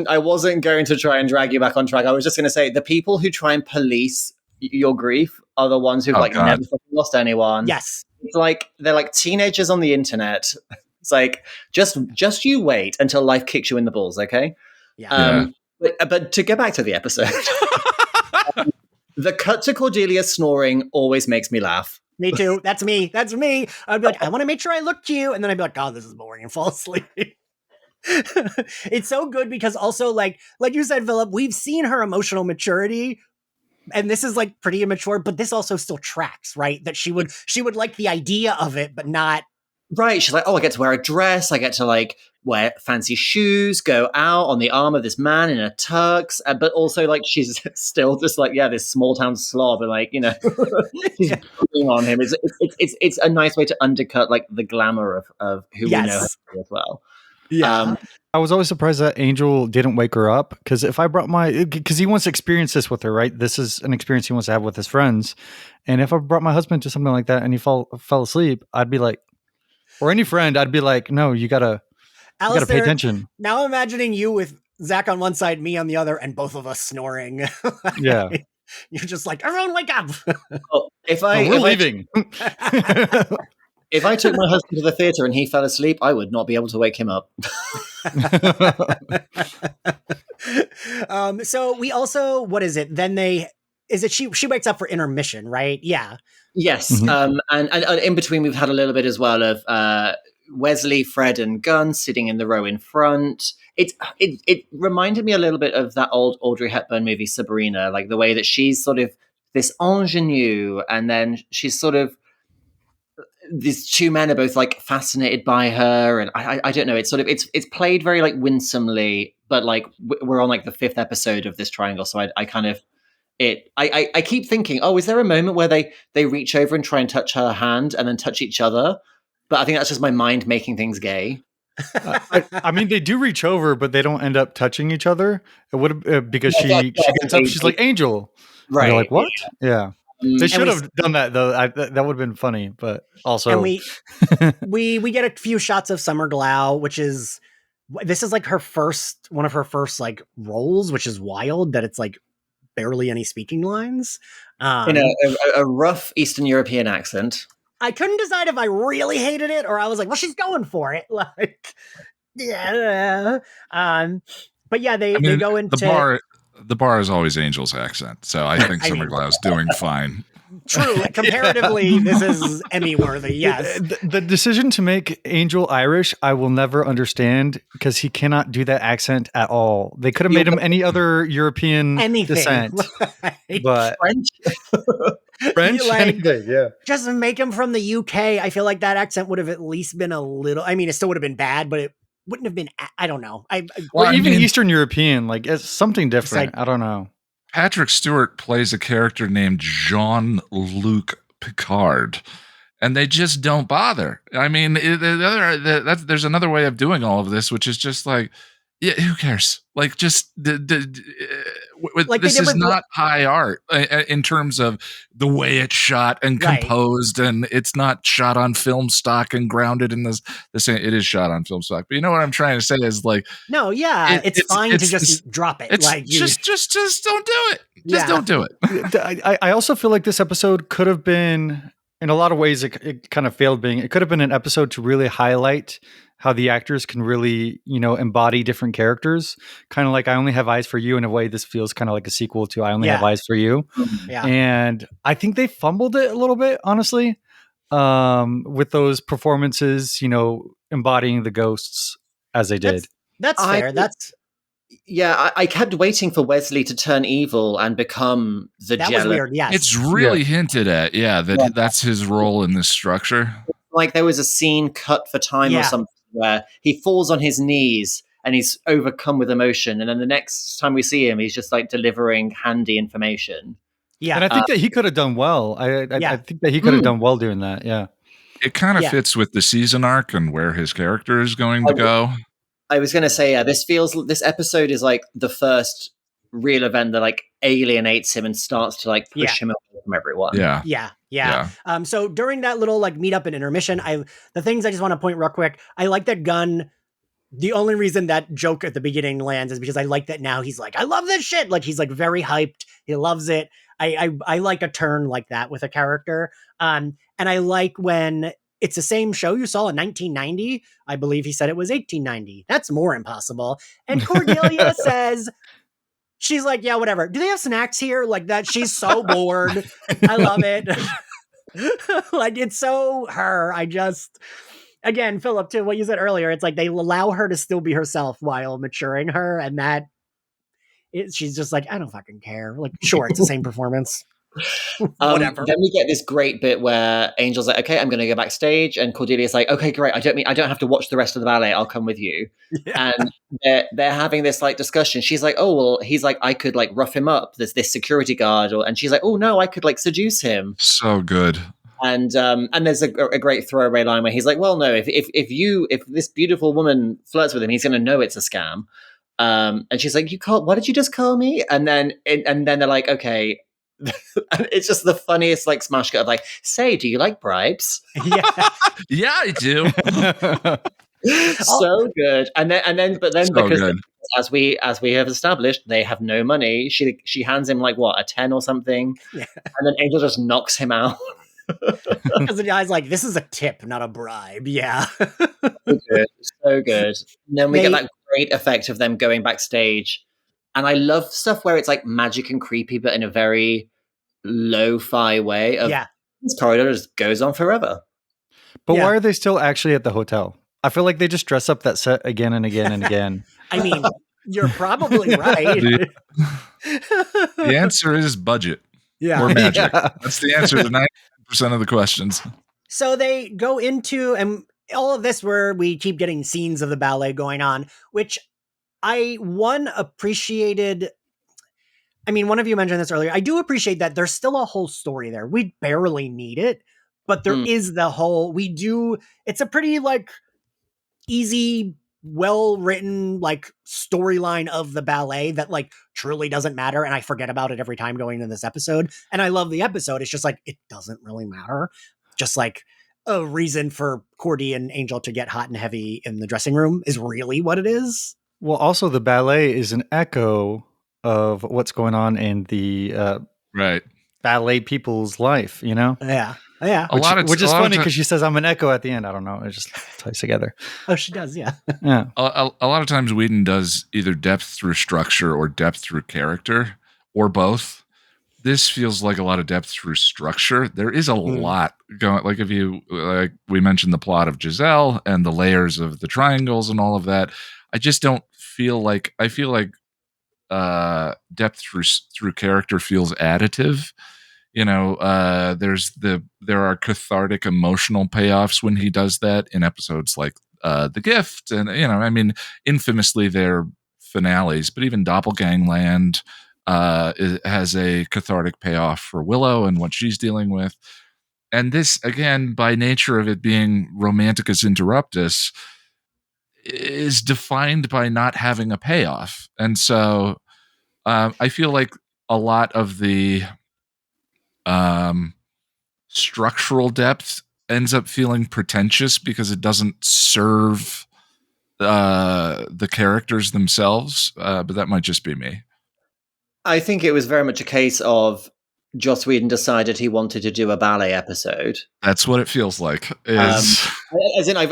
Speaker 1: I wasn't going to try and drag you back on track. I was just going to say the people who try and police your grief are the ones who've never fucking lost anyone.
Speaker 4: Yes.
Speaker 1: It's like, they're like teenagers on the internet. It's like, just you wait until life kicks you in the balls, okay?
Speaker 4: Yeah.
Speaker 1: But to get back to the episode, the cut to Cordelia snoring always makes me laugh.
Speaker 4: Me too. That's me. I'd be like, I want to make sure I look cute. And then I'd be like, oh, this is boring, and fall asleep. It's so good because also like you said, Philip, we've seen her emotional maturity. And this is like pretty immature, but this also still tracks, right? That she would like the idea of it, but not.
Speaker 1: Right. She's like, oh, I get to wear a dress. I get to like wear fancy shoes, go out on the arm of this man in a tux. But also like, she's still just like, this small town slob. And like, she's pulling on him. It's a nice way to undercut like the glamour of who we know her as well.
Speaker 4: Yeah.
Speaker 3: I was always surprised that Angel didn't wake her up, because if I brought because he wants to experience this with her, right? This is an experience he wants to have with his friends. And if I brought my husband to something like that and he fell asleep, I'd be like, or any friend, I'd be like, no, you gotta pay attention.
Speaker 4: Now I'm imagining you with Zach on one side, me on the other, and both of us snoring.
Speaker 3: Yeah.
Speaker 4: You're just like, everyone wake up.
Speaker 1: Well,
Speaker 3: We're leaving.
Speaker 1: If I took my husband to the theater and he fell asleep, I would not be able to wake him up.
Speaker 4: So we also, what is it? Then she wakes up for intermission, right? Yeah.
Speaker 1: Yes.
Speaker 3: Mhm.
Speaker 1: And in between, we've had a little bit as well of Wesley, Fred, and Gunn sitting in the row in front. It reminded me a little bit of that old Audrey Hepburn movie, Sabrina, like the way that she's sort of this ingenue, and then she's sort of, these two men are both like fascinated by her, and I don't know. It's sort of it's played very like winsomely, but like we're on like the 5th episode of this triangle, so I kind of I keep thinking, oh, is there a moment where they reach over and try and touch her hand and then touch each other? But I think that's just my mind making things gay.
Speaker 3: I mean, they do reach over, but they don't end up touching each other. It would because she gets up. She's like, Angel,
Speaker 1: Right?
Speaker 3: And you're like, what? Yeah. They should
Speaker 4: we-
Speaker 3: have done that though. That would have been funny, but also
Speaker 4: And we get a few shots of Summer Glau, which is, this is like one of her first like roles, which is wild that it's like barely any speaking lines.
Speaker 1: In a rough Eastern European accent.
Speaker 4: I couldn't decide if I really hated it or I was like, well, she's going for it. Like, yeah. But yeah, they go into
Speaker 2: the bar is always Angel's accent, so I think Summer Glau's doing fine.
Speaker 4: True. Comparatively, this is Emmy worthy. Yes.
Speaker 3: The decision to make Angel Irish, I will never understand because he cannot do that accent at all. They could have made him any other European descent, but French,
Speaker 4: like,
Speaker 3: anything, yeah.
Speaker 4: Just make him from the UK. I feel like that accent would have at least been a little. I mean, it still would have been bad, but it wouldn't have been. I don't know.
Speaker 3: Even Eastern European, like it's something different. I don't know.
Speaker 2: Patrick Stewart plays a character named Jean-Luc Picard, and they just don't bother. I mean, there's another way of doing all of this, which is just like, yeah, who cares? Like, just like this is not high art in terms of the way it's shot and composed, and it's not shot on film stock and grounded in this. It is shot on film stock, but you know what I'm trying to say is like,
Speaker 4: no, yeah, it's fine to just drop it.
Speaker 2: It's
Speaker 4: like,
Speaker 2: just don't do it. Just don't do it.
Speaker 3: I also feel like this episode could have been, in a lot of ways, it kind of failed being. It could have been an episode to really highlight how the actors can really, embody different characters. Kind of like I Only Have Eyes for You. In a way, this feels kind of like a sequel to I Only Have Eyes for You.
Speaker 4: Yeah.
Speaker 3: And I think they fumbled it a little bit, honestly, with those performances, embodying the ghosts as they did.
Speaker 4: That's fair.
Speaker 1: I kept waiting for Wesley to turn evil and become the jealous.
Speaker 4: Was weird, yes.
Speaker 2: It's really hinted at, that's his role in this structure.
Speaker 1: Like there was a scene cut for time or something where he falls on his knees and he's overcome with emotion, and then the next time we see him, he's just like delivering handy information.
Speaker 4: Yeah,
Speaker 3: and I think that he could have done well. I think that he could have done well doing that. Yeah,
Speaker 2: it kind of fits with the season arc and where his character is going to go.
Speaker 1: I was going to say, this episode is like the first real event that like alienates him and starts to like push him away from everyone.
Speaker 4: Yeah. So during that little like meetup and intermission, the things I just want to point real quick. I like that Gunn. The only reason that joke at the beginning lands is because I like that now he's like, I love this shit. Like he's like very hyped. He loves it. I like a turn like that with a character. And I like when it's the same show you saw in 1990. I believe he said it was 1890. That's more impossible. And Cordelia says, she's like, yeah, whatever. Do they have snacks here? Like that. She's so bored. I love it. Like it's so her. Again, Philip, to what you said earlier, it's like they allow her to still be herself while maturing her. And she's just like, I don't fucking care. Like, sure, it's the same performance. Whatever.
Speaker 1: Then we get this great bit where Angel's like, okay, I'm going to go backstage, and Cordelia's like, okay, great. I don't have to watch the rest of the ballet. I'll come with you. Yeah. And they're having this like discussion. She's like, oh well, he's like, I could like rough him up. There's this security guard, and she's like, oh no, I could like seduce him.
Speaker 2: So good.
Speaker 1: And there's a great throwaway line where he's like, well, no, if this beautiful woman flirts with him, he's going to know it's a scam. And she's like, what did you just call me? And then they're like, okay. It's just the funniest like smash cut of like, say, do you like bribes?
Speaker 2: Yeah, I do.
Speaker 1: So good. But then
Speaker 2: So
Speaker 1: because
Speaker 2: good.
Speaker 1: as we have established, they have no money. She hands him like what, a 10 or something,
Speaker 4: Yeah.
Speaker 1: and then Angel just knocks him out.
Speaker 4: Because the guy's like, this is a tip, not a bribe. Yeah.
Speaker 1: So good, so good. And then we get
Speaker 4: They-
Speaker 1: that great effect of them going backstage, and I love stuff where it's like magic and creepy, but in a very lo-fi way. Of
Speaker 4: Yeah.
Speaker 1: this corridor just goes on forever.
Speaker 3: But
Speaker 4: Yeah.
Speaker 3: why are they still actually at the hotel? I feel like they just dress up that set again and again and again.
Speaker 4: I mean, you're probably right.
Speaker 2: The answer is budget
Speaker 4: Yeah.
Speaker 2: or magic.
Speaker 3: Yeah.
Speaker 2: That's the answer to 90% of the questions.
Speaker 4: So they go into, and all of this where we keep getting scenes of the ballet going on, which I appreciated. I mean, one of you mentioned this earlier. I do appreciate that there's still a whole story there. We barely need it, but there is the whole, it's a pretty like easy, well-written like storyline of the ballet that like truly doesn't matter. And I forget about it every time going into this episode. And I love the episode. It's just like, it doesn't really matter. Just like a reason for Cordy and Angel to get hot and heavy in the dressing room is really what it is.
Speaker 3: Well, also the ballet is an echo of what's going on in the
Speaker 2: Right.
Speaker 3: ballet people's life, you know?
Speaker 4: Yeah. Yeah.
Speaker 3: Which is funny because she says, I'm an echo at the end. I don't know. It just ties together.
Speaker 4: Oh, she does. Yeah.
Speaker 3: Yeah.
Speaker 2: A lot of times Whedon does either depth through structure or depth through character or both. This feels like a lot of depth through structure. There is a lot going, like if you, like we mentioned the plot of Giselle and the layers of the triangles and all of that. I just don't feel like, I feel like depth through character feels additive. You know, there are cathartic emotional payoffs when he does that in episodes like The Gift, and you know, I mean, infamously their finales, but even Doppelgangland has a cathartic payoff for Willow and what she's dealing with. And this, again, by nature of it being Romanticus Interruptus, is defined by not having a payoff. And so I feel like a lot of the structural depth ends up feeling pretentious because it doesn't serve the characters themselves. But that might just be me.
Speaker 1: I think it was very much a case of Joss Whedon decided he wanted to do a ballet episode.
Speaker 2: That's what it feels like.
Speaker 1: As in, I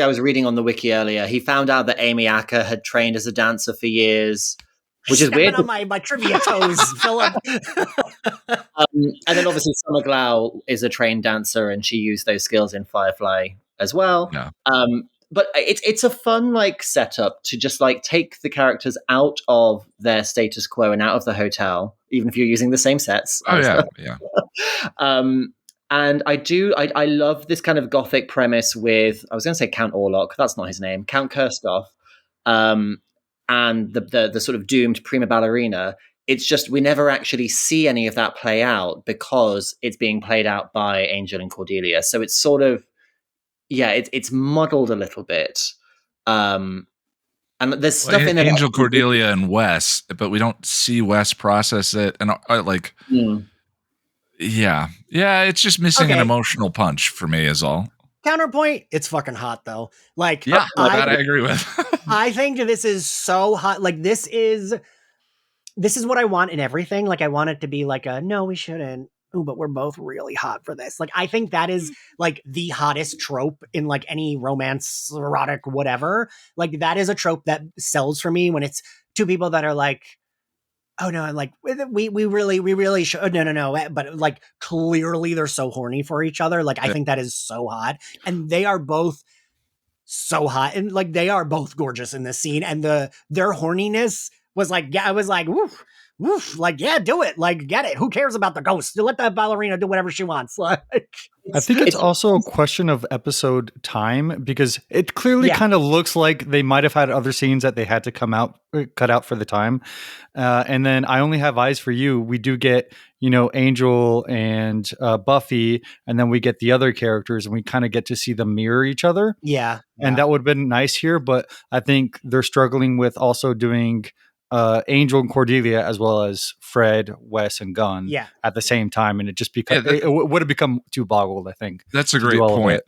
Speaker 1: was reading on the wiki earlier. He found out that Amy Acker had trained as a dancer for years, which is weird.
Speaker 4: On my trivia toes, Philip.
Speaker 1: And then obviously Summer Glau is a trained dancer, and she used those skills in Firefly as well.
Speaker 2: Yeah.
Speaker 1: But it's a fun like setup to just like take the characters out of their status quo and out of the hotel, even if you're using the same sets.
Speaker 2: Oh yeah.
Speaker 1: And I love this kind of gothic premise with, I was going to say Count Orlok, that's not his name, Count Kirstoff, and the sort of doomed prima ballerina. It's just we never actually see any of that play out because it's being played out by Angel and Cordelia. So it's sort of, it's muddled a little bit. And there's stuff in it.
Speaker 2: Angel, Cordelia, and Wes, but we don't see Wes process it. And it's just missing an emotional punch for me is all.
Speaker 4: Counterpoint, it's fucking hot though. Like,
Speaker 2: that I agree with.
Speaker 4: I think this is so hot. Like, this is what I want in everything. Like, I want it to be like no, we shouldn't. Ooh, but we're both really hot for this. Like, I think that is like the hottest trope in like any romance, erotic, whatever. Like, that is a trope that sells for me when it's two people that are like, oh no, like we really should. No. But like, clearly they're so horny for each other. Like, I think that is so hot. And they are both so hot. And like, they are both gorgeous in this scene. And their horniness was like, I was like, woof. Like, yeah, do it. Like, get it. Who cares about the ghost? Let the ballerina do whatever she wants. Like,
Speaker 3: I think it's also a question of episode time because it clearly kind of looks like they might have had other scenes that they had to cut out for the time. And then I Only Have Eyes for You. We do get, Angel and Buffy, and then we get the other characters and we kind of get to see them mirror each other.
Speaker 4: Yeah.
Speaker 3: And that would have been nice here, but I think they're struggling with also doing Angel and Cordelia as well as Fred, Wes, and Gunn at the same time, and it just it would have become too boggled. I think
Speaker 2: that's a great point.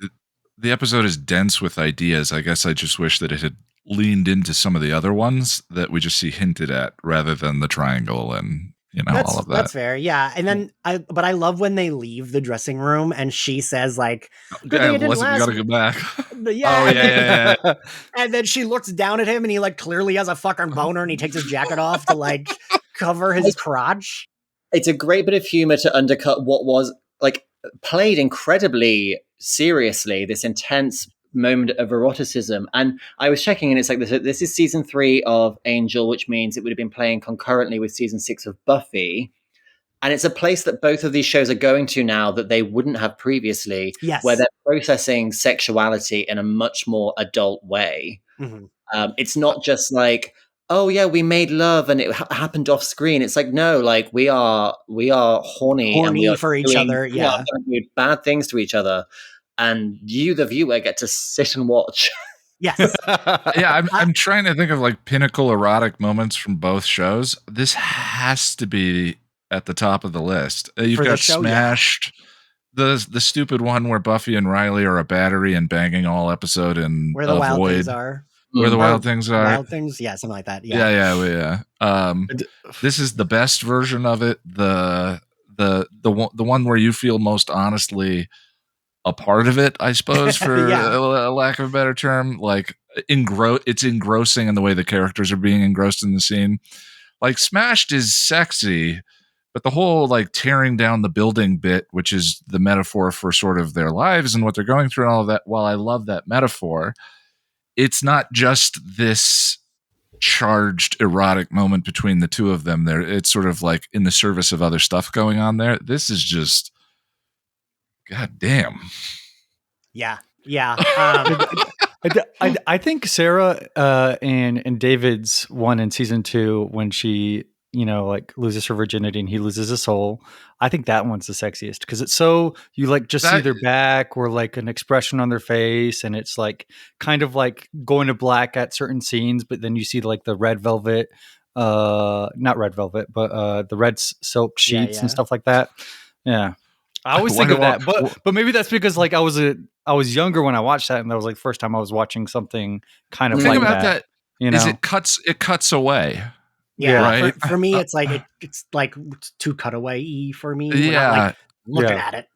Speaker 2: the episode is dense with ideas. I guess I just wish that it had leaned into some of the other ones that we just see hinted at rather than the triangle and all of that.
Speaker 4: That's fair. Yeah. And then I love when they leave the dressing room and she says like, good thing it didn't last.
Speaker 2: We gotta go back.
Speaker 4: Yeah.
Speaker 2: Oh, yeah.
Speaker 4: And then she looks down at him and he like clearly has a fucking boner and he takes his jacket off to like cover his crotch.
Speaker 1: It's a great bit of humor to undercut what was like played incredibly seriously, this intense moment of eroticism. And I was checking and it's like this is season 3 of Angel, which means it would have been playing concurrently with season 6 of Buffy. And it's a place that both of these shows are going to now that they wouldn't have previously, where they're processing sexuality in a much more adult way.
Speaker 4: Mm-hmm.
Speaker 1: It's not just like, oh yeah, we made love and it happened off screen. It's like, no, like we are horny and we are
Speaker 4: for each other. Yeah,
Speaker 1: doing bad things to each other, and you, the viewer, get to sit and watch.
Speaker 4: Yes.
Speaker 2: Yeah, I'm trying to think of like pinnacle erotic moments from both shows. This has to be at the top of the list. You've got Smashed. Yeah. The stupid one where Buffy and Riley are a battery and banging all episode and
Speaker 4: where the wild things are.
Speaker 2: Where the wild things are.
Speaker 4: Wild things, yeah, something like that.
Speaker 2: Yeah. This is the best version of it. The one where you feel most honestly a part of it, I suppose, for a lack of a better term. Like it's engrossing in the way the characters are being engrossed in the scene. Like Smashed is sexy, but the whole like tearing down the building bit, which is the metaphor for sort of their lives and what they're going through and all of that, while I love that metaphor, it's not just this charged erotic moment between the two of them. It's sort of like in the service of other stuff going on there. This is just, god damn.
Speaker 4: Yeah.
Speaker 3: I think Sarah and David's one in season 2 when she like loses her virginity and he loses his soul. I think that one's the sexiest because it's so you like just see their back or like an expression on their face, and it's like kind of like going to black at certain scenes, but then you see like the red velvet, not red velvet, but the red silk sheets and stuff like that. Yeah, I always think of that, but maybe that's because like I was younger when I watched that, and that was like the first time I was watching something kind of like that.
Speaker 2: Is it cuts away.
Speaker 4: Yeah,
Speaker 2: right.
Speaker 4: For me, it's like it's like too cutaway for me. Yeah, like looking at it.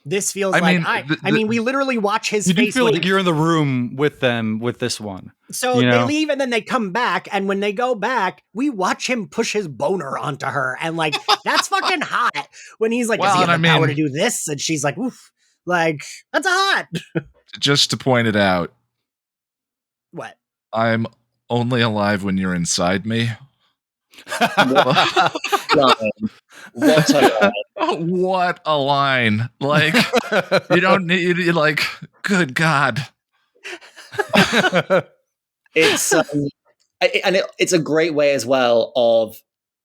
Speaker 4: This feels we literally watch his face.
Speaker 3: You do feel like you're in the room with them with this one.
Speaker 4: So they leave and then they come back, and when they go back, we watch him push his boner onto her, and like that's fucking hot. When he's like, "Does he have the power to do this?" and she's like, "Oof, like that's hot."
Speaker 2: Just to point it out,
Speaker 4: what?
Speaker 2: I'm only alive when you're inside me. What a line. Like you don't need like good god.
Speaker 1: It's it's a great way as well of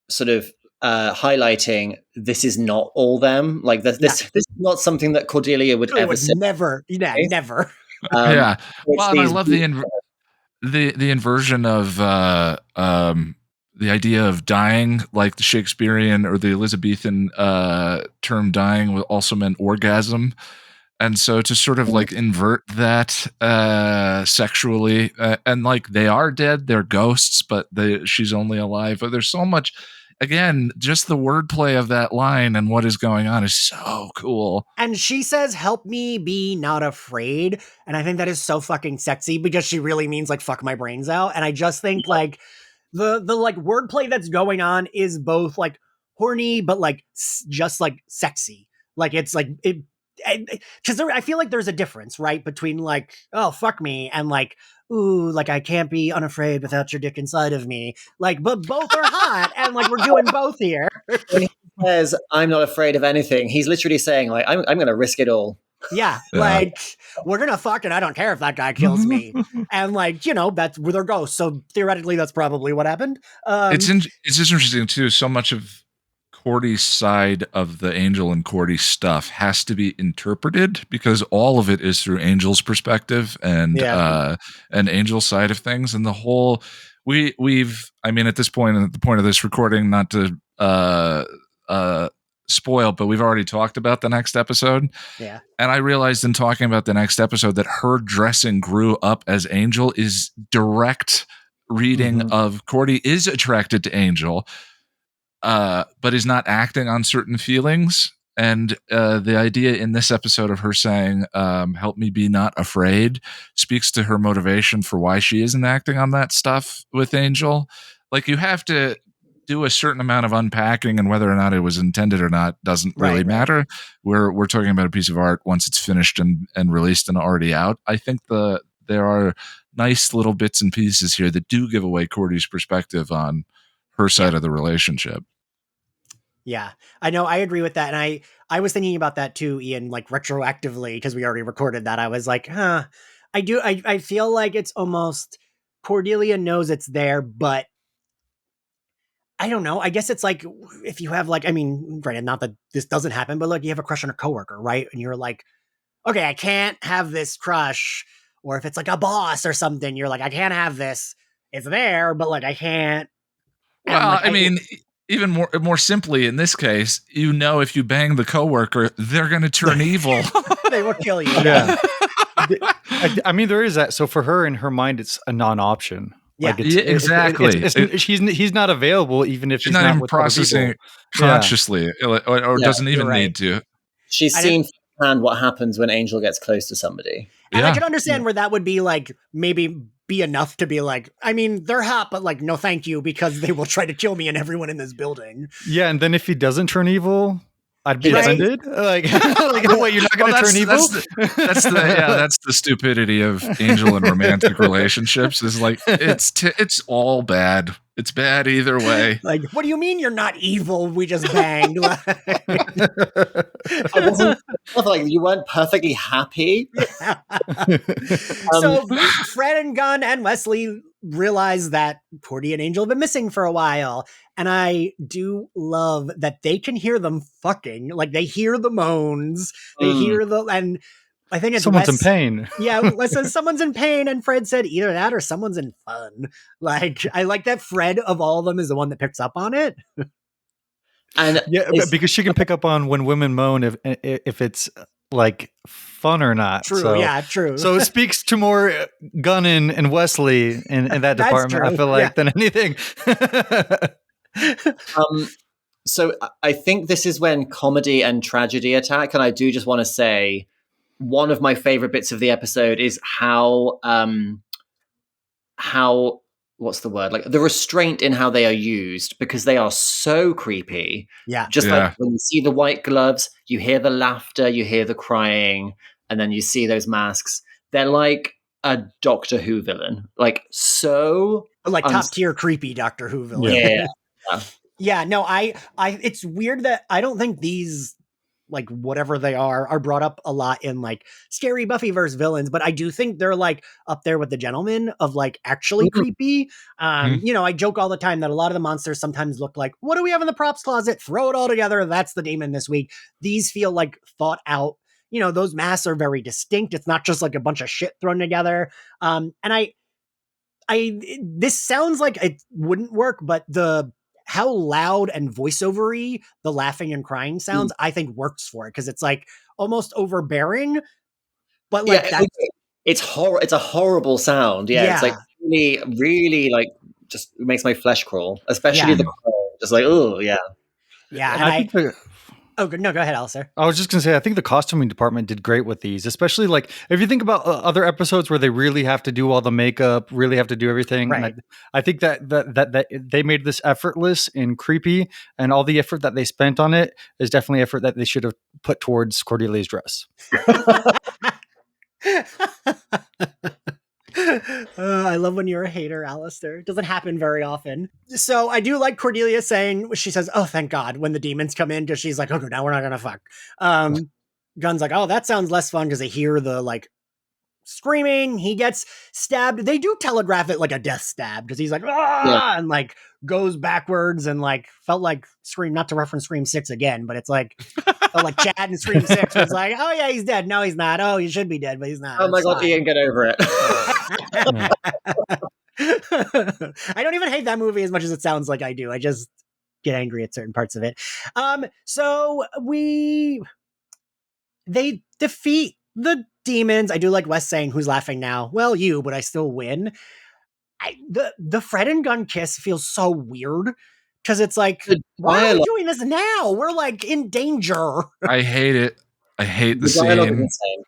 Speaker 1: sort of highlighting this is not all them. Like this is not something that Cordelia would ever say.
Speaker 4: Never.
Speaker 2: Well, and I love the inversion of the idea of dying, like the Shakespearean or the Elizabethan term dying also meant orgasm. And so to sort of like invert that sexually and like they are dead, they're ghosts, but she's only alive. But there's so much, again, just the wordplay of that line and what is going on is so cool.
Speaker 4: And she says, "Help me be not afraid." And I think that is so fucking sexy because she really means like fuck my brains out. And I just think like the like wordplay that's going on is both like horny, but like just like sexy. Like it's like it, because I feel like there's a difference, right, between like, oh fuck me, and like, ooh, like I can't be unafraid without your dick inside of me. Like, but both are hot, and like we're doing both here.
Speaker 1: When he says, "I'm not afraid of anything," he's literally saying like, "I'm going to risk it all."
Speaker 4: Yeah, like we're gonna fuck, and I don't care if that guy kills me. And like, that's where they're ghosts. So theoretically, that's probably what happened.
Speaker 2: It's just interesting too. So much of Cordy's side of the Angel and Cordy stuff has to be interpreted because all of it is through Angel's perspective and Angel's side of things, and the whole we've. I mean, at this point, at the point of this recording, not to spoil, but we've already talked about the next episode.
Speaker 4: Yeah.
Speaker 2: And I realized in talking about the next episode that her dressing grew up as Angel is direct reading of Cordy is attracted to Angel, but is not acting on certain feelings. And the idea in this episode of her saying, help me be not afraid, speaks to her motivation for why she isn't acting on that stuff with Angel. Like, you have to do a certain amount of unpacking, and whether or not it was intended or not doesn't really matter. We're talking about a piece of art once it's finished and released and already out. I think there are nice little bits and pieces here that do give away Cordy's perspective on her side of the relationship.
Speaker 4: Yeah, I know. I agree with that. And I was thinking about that too, Ian, like retroactively, because we already recorded that. I was like, I feel like it's almost Cordelia knows it's there, but I don't know. I guess it's like if you have like, I mean, granted, not that this doesn't happen, but like you have a crush on a coworker, right? And you're like, okay, I can't have this crush. Or if it's like a boss or something, you're like, I can't have this. It's there, but like I can't.
Speaker 2: Well,
Speaker 4: like,
Speaker 2: I mean, even more simply in this case, if you bang the coworker, they're going to turn evil.
Speaker 4: They will kill you.
Speaker 3: Yeah. I mean, there is that. So for her, in her mind, it's a non-option.
Speaker 4: Yeah,
Speaker 3: like
Speaker 2: exactly.
Speaker 3: He's not available, even if
Speaker 2: she's
Speaker 3: he's
Speaker 2: not even
Speaker 3: with
Speaker 2: processing it consciously, or doesn't even need to.
Speaker 1: She's seen firsthand what happens when Angel gets close to somebody.
Speaker 4: And I can understand where that would be like, maybe be enough to be like, I mean, they're hot, but like, no, thank you, because they will try to kill me and everyone in this building.
Speaker 3: Yeah. And then if he doesn't turn evil, I'd be offended. Like, wait, you're not going to turn evil?
Speaker 2: That's the stupidity of Angel and romantic relationships. Is like it's all bad. It's bad either way.
Speaker 4: Like, what do you mean you're not evil? We just banged.
Speaker 1: Like you weren't perfectly happy.
Speaker 4: Yeah. So Fred and Gunn and Wesley realize that Cordy and Angel have been missing for a while. And I do love that they can hear them fucking. Like, they hear the moans. They hear and I think it's
Speaker 3: someone's in pain.
Speaker 4: Yeah, Wes says someone's in pain, and Fred said either that or someone's in fun. Like, I like that Fred of all of them is the one that picks up on it.
Speaker 1: And
Speaker 3: because she can pick up on when women moan if it's like fun or not.
Speaker 4: True, true.
Speaker 3: So it speaks to more Gunn and Wesley in that department, I feel like, than anything.
Speaker 1: So I think this is when comedy and tragedy attack, and I do just want to say one of my favorite bits of the episode is how what's the word, like the restraint in how they are used, because they are so creepy. Like when you see the white gloves, you hear the laughter, you hear the crying, and then you see those masks. They're like a Doctor Who villain, like so
Speaker 4: like top tier creepy Doctor Who villain. Yeah, no, I it's weird that I don't think these, like, whatever they are brought up a lot in like scary Buffyverse villains, but I do think they're like up there with the Gentlemen of like actually creepy. I joke all the time that a lot of the monsters sometimes look like, what do we have in the props closet? Throw it all together. That's the demon this week. These feel like thought out. Those masks are very distinct. It's not just like a bunch of shit thrown together. And this sounds like it wouldn't work, but how loud and voiceovery the laughing and crying sounds, I think works for it, because it's like almost overbearing, but like
Speaker 1: it's a horrible sound. It's like really, really like just makes my flesh crawl, especially the crawl. Just like, oh yeah.
Speaker 3: And
Speaker 4: go ahead, Alastair.
Speaker 3: I was just going to say, I think the costuming department did great with these, especially like if you think about other episodes where they really have to do all the makeup, really have to do everything.
Speaker 4: Right.
Speaker 3: And I think that they made this effortless and creepy, and all the effort that they spent on it is definitely effort that they should have put towards Cordelia's dress.
Speaker 4: I love when you're a hater, Alastair. It doesn't happen very often. So I do like Cordelia saying, she says, oh, thank God, when the demons come in, because she's like, okay, now we're not going to fuck. Gunn's like, oh, that sounds less fun, because they hear the like screaming. He gets stabbed. They do telegraph it like a death stab, because he's like, and like goes backwards, and like felt like Scream, not to reference Scream 6 again, but it's like felt like Chad in Scream 6 was like, oh yeah, he's dead. No, he's not. Oh, he should be dead, but he's not.
Speaker 1: Oh my God, Ian, get over it.
Speaker 4: I don't even hate that movie as much as it sounds like I do. I just get angry at certain parts of it. So they defeat the demons. I do like Wes saying, "Who's laughing now?" Well, you, but I still win. The Fred and Gunn kiss feels so weird because it's like, why are we doing this now? We're like in danger.
Speaker 2: I hate it. I hate the
Speaker 1: dialogue is
Speaker 2: scene.
Speaker 1: insane.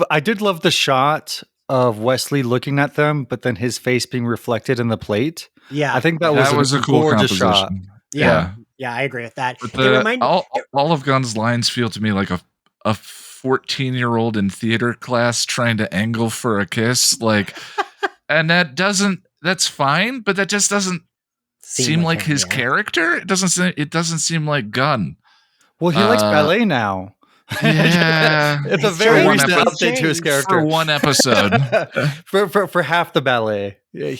Speaker 3: I did love the shot of Wesley looking at them, but then his face being reflected in the plate.
Speaker 4: Yeah,
Speaker 3: I think that was
Speaker 2: a cool
Speaker 3: gorgeous
Speaker 2: composition.
Speaker 3: shot.
Speaker 4: Yeah, I agree with that.
Speaker 2: But all of Gunn's lines feel to me like a 14-year-old in theater class trying to angle for a kiss, like, and that's fine, but that just doesn't seem like his character. It doesn't seem like Gunn.
Speaker 3: Well, he likes ballet now.
Speaker 2: Yeah,
Speaker 3: it's a very recent update to his character
Speaker 2: for one episode.
Speaker 3: for half the ballet. Yeah,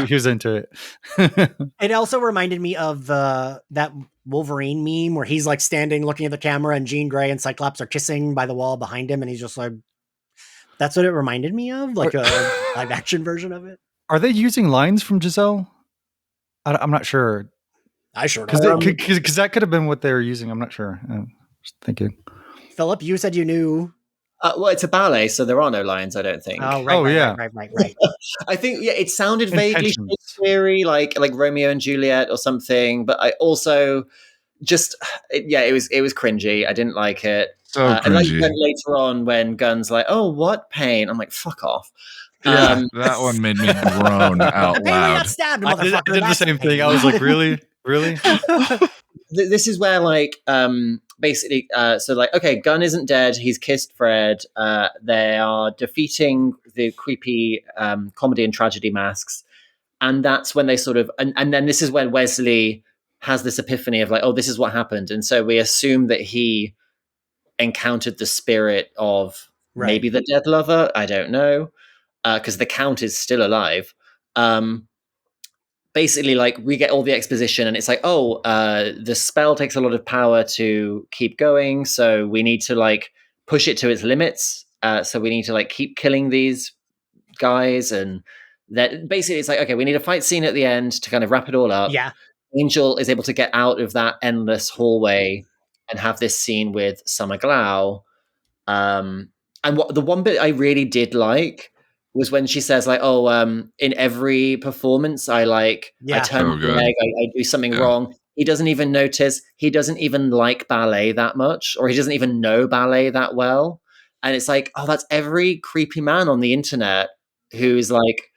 Speaker 3: he was into it.
Speaker 4: It also reminded me of that Wolverine meme where he's like standing looking at the camera and Jean Grey and Cyclops are kissing by the wall behind him, and he's just like, that's what it reminded me of, like a live action version of it.
Speaker 3: Are they using lines from Giselle? I'm not sure.
Speaker 4: I sure don't.
Speaker 3: Because that could have been what they were using. I'm not sure. Just thinking.
Speaker 4: Philip, you said you knew.
Speaker 1: Well, it's a ballet, so there are no lines, I don't think.
Speaker 4: Oh, right.
Speaker 1: I think, it sounded vaguely Shakespeare-y, like Romeo and Juliet or something, but I also it was cringy. I didn't like it.
Speaker 2: So cringy.
Speaker 1: And like later on when Gunn's like, "Oh, what pain?" I'm like, "Fuck off."
Speaker 2: Yeah, that one made me groan out loud.
Speaker 4: I got stabbed, motherfucker.
Speaker 3: I did the same thing. I was like, really?
Speaker 1: This is where basically, okay, Gunn isn't dead. He's kissed Fred. They are defeating the creepy comedy and tragedy masks. And that's when they sort of, and then this is when Wesley has this epiphany of like, oh, this is what happened. And so we assume that he encountered the spirit of maybe the dead lover. I don't know. Because the Count is still alive. Basically, like, we get all the exposition and it's like, the spell takes a lot of power to keep going, so we need to like push it to its limits. So we need to like keep killing these guys, and that basically it's like, okay, we need a fight scene at the end to kind of wrap it all up.
Speaker 4: Yeah.
Speaker 1: Angel is able to get out of that endless hallway and have this scene with Summer Glau. And the one bit I really did like was when she says like, in every performance, I turn the leg, I do something wrong. He doesn't even notice. He doesn't even like ballet that much, or he doesn't even know ballet that well. And it's like, that's every creepy man on the internet who's like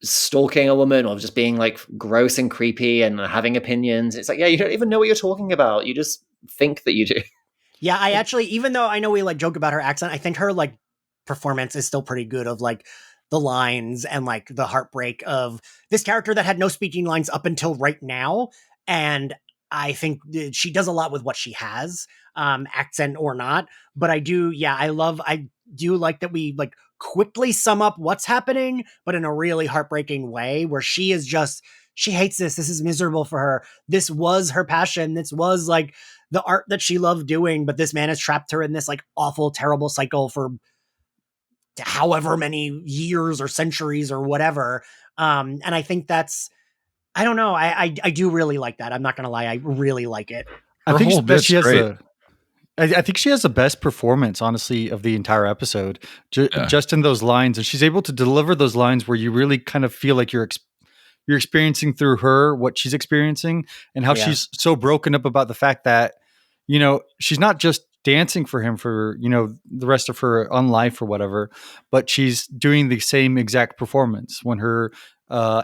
Speaker 1: stalking a woman or just being like gross and creepy and having opinions. It's like, you don't even know what you're talking about. You just think that you do.
Speaker 4: Yeah, I actually, even though I know we like joke about her accent, I think her like performance is still pretty good, of like the lines and like the heartbreak of this character that had no speaking lines up until right now. And I think she does a lot with what she has, accent or not. But I do like that we like quickly sum up what's happening, but in a really heartbreaking way, where she hates this. This is miserable for her. This was her passion. This was like the art that she loved doing, but this man has trapped her in this like awful, terrible cycle for however many years or centuries or whatever. And I think I don't know. I do really like that. I'm not going to lie. I really like it.
Speaker 3: I think she has the best performance, honestly, of the entire episode, just in those lines. And she's able to deliver those lines where you really kind of feel like you're experiencing through her what she's experiencing, and how she's so broken up about the fact that, she's not just dancing for him for, the rest of her life or whatever, but she's doing the same exact performance when her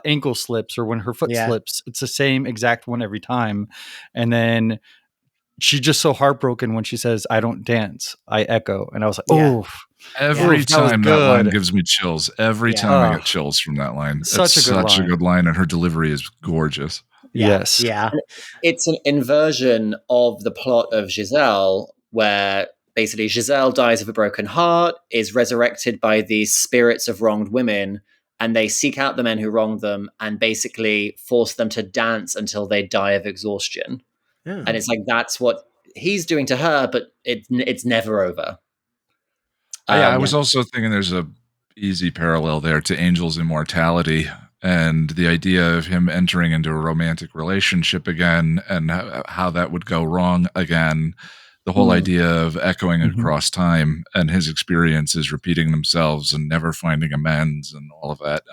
Speaker 3: ankle slips or when her foot slips. It's the same exact one every time. And then she's just so heartbroken when she says, "I don't dance, I echo." And I was like,
Speaker 2: every time that line gives me chills. Every time I get chills from that line.
Speaker 3: Such a good line.
Speaker 2: And her delivery is gorgeous.
Speaker 3: Yes.
Speaker 4: Yeah.
Speaker 1: It's an inversion of the plot of Giselle, where basically Giselle dies of a broken heart, is resurrected by these spirits of wronged women, and they seek out the men who wronged them and basically force them to dance until they die of exhaustion. Yeah. And it's like, that's what he's doing to her, but it's never over.
Speaker 2: I was also thinking there's a easy parallel there to Angel's immortality, and the idea of him entering into a romantic relationship again and how that would go wrong again. The whole idea of echoing across time and his experiences repeating themselves and never finding amends and all of that.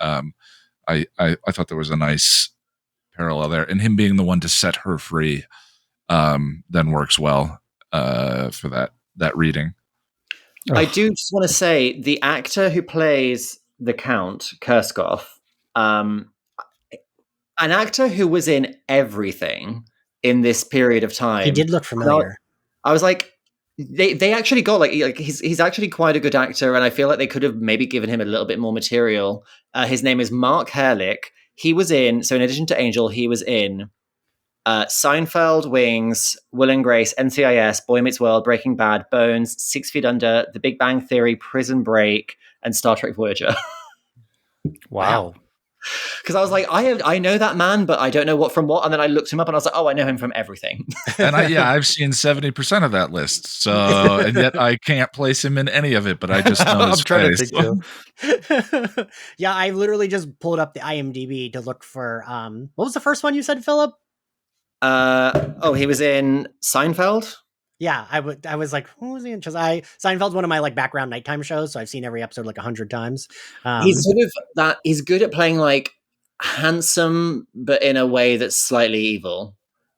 Speaker 2: I thought there was a nice parallel there, and him being the one to set her free then works well for that reading.
Speaker 1: I do just want to say the actor who plays the Count Kerskov, an actor who was in everything in this period of time.
Speaker 4: He did look familiar.
Speaker 1: I was like, they actually got like he's actually quite a good actor, and I feel like they could have maybe given him a little bit more material. His name is Mark Herlick. He was in addition to Angel, he was in Seinfeld, Wings, Will and Grace, NCIS, Boy Meets World, Breaking Bad, Bones, 6 Feet Under, The Big Bang Theory, Prison Break, and Star Trek Voyager.
Speaker 3: Wow.
Speaker 1: Because I was like, I know that man, but I don't know what from what. And then I looked him up and I was like, oh, I know him from everything.
Speaker 2: And I've seen 70% of that list. So, and yet I can't place him in any of it, but I just know his face.
Speaker 4: Yeah, I literally just pulled up the IMDb to look for, what was the first one you said, Philip?
Speaker 1: He was in Seinfeld.
Speaker 4: Yeah, I was like, who was he in? Because Seinfeld's one of my like background nighttime shows, so I've seen every episode like 100 times.
Speaker 1: He's sort of that. He's good at playing like handsome, but in a way that's slightly evil.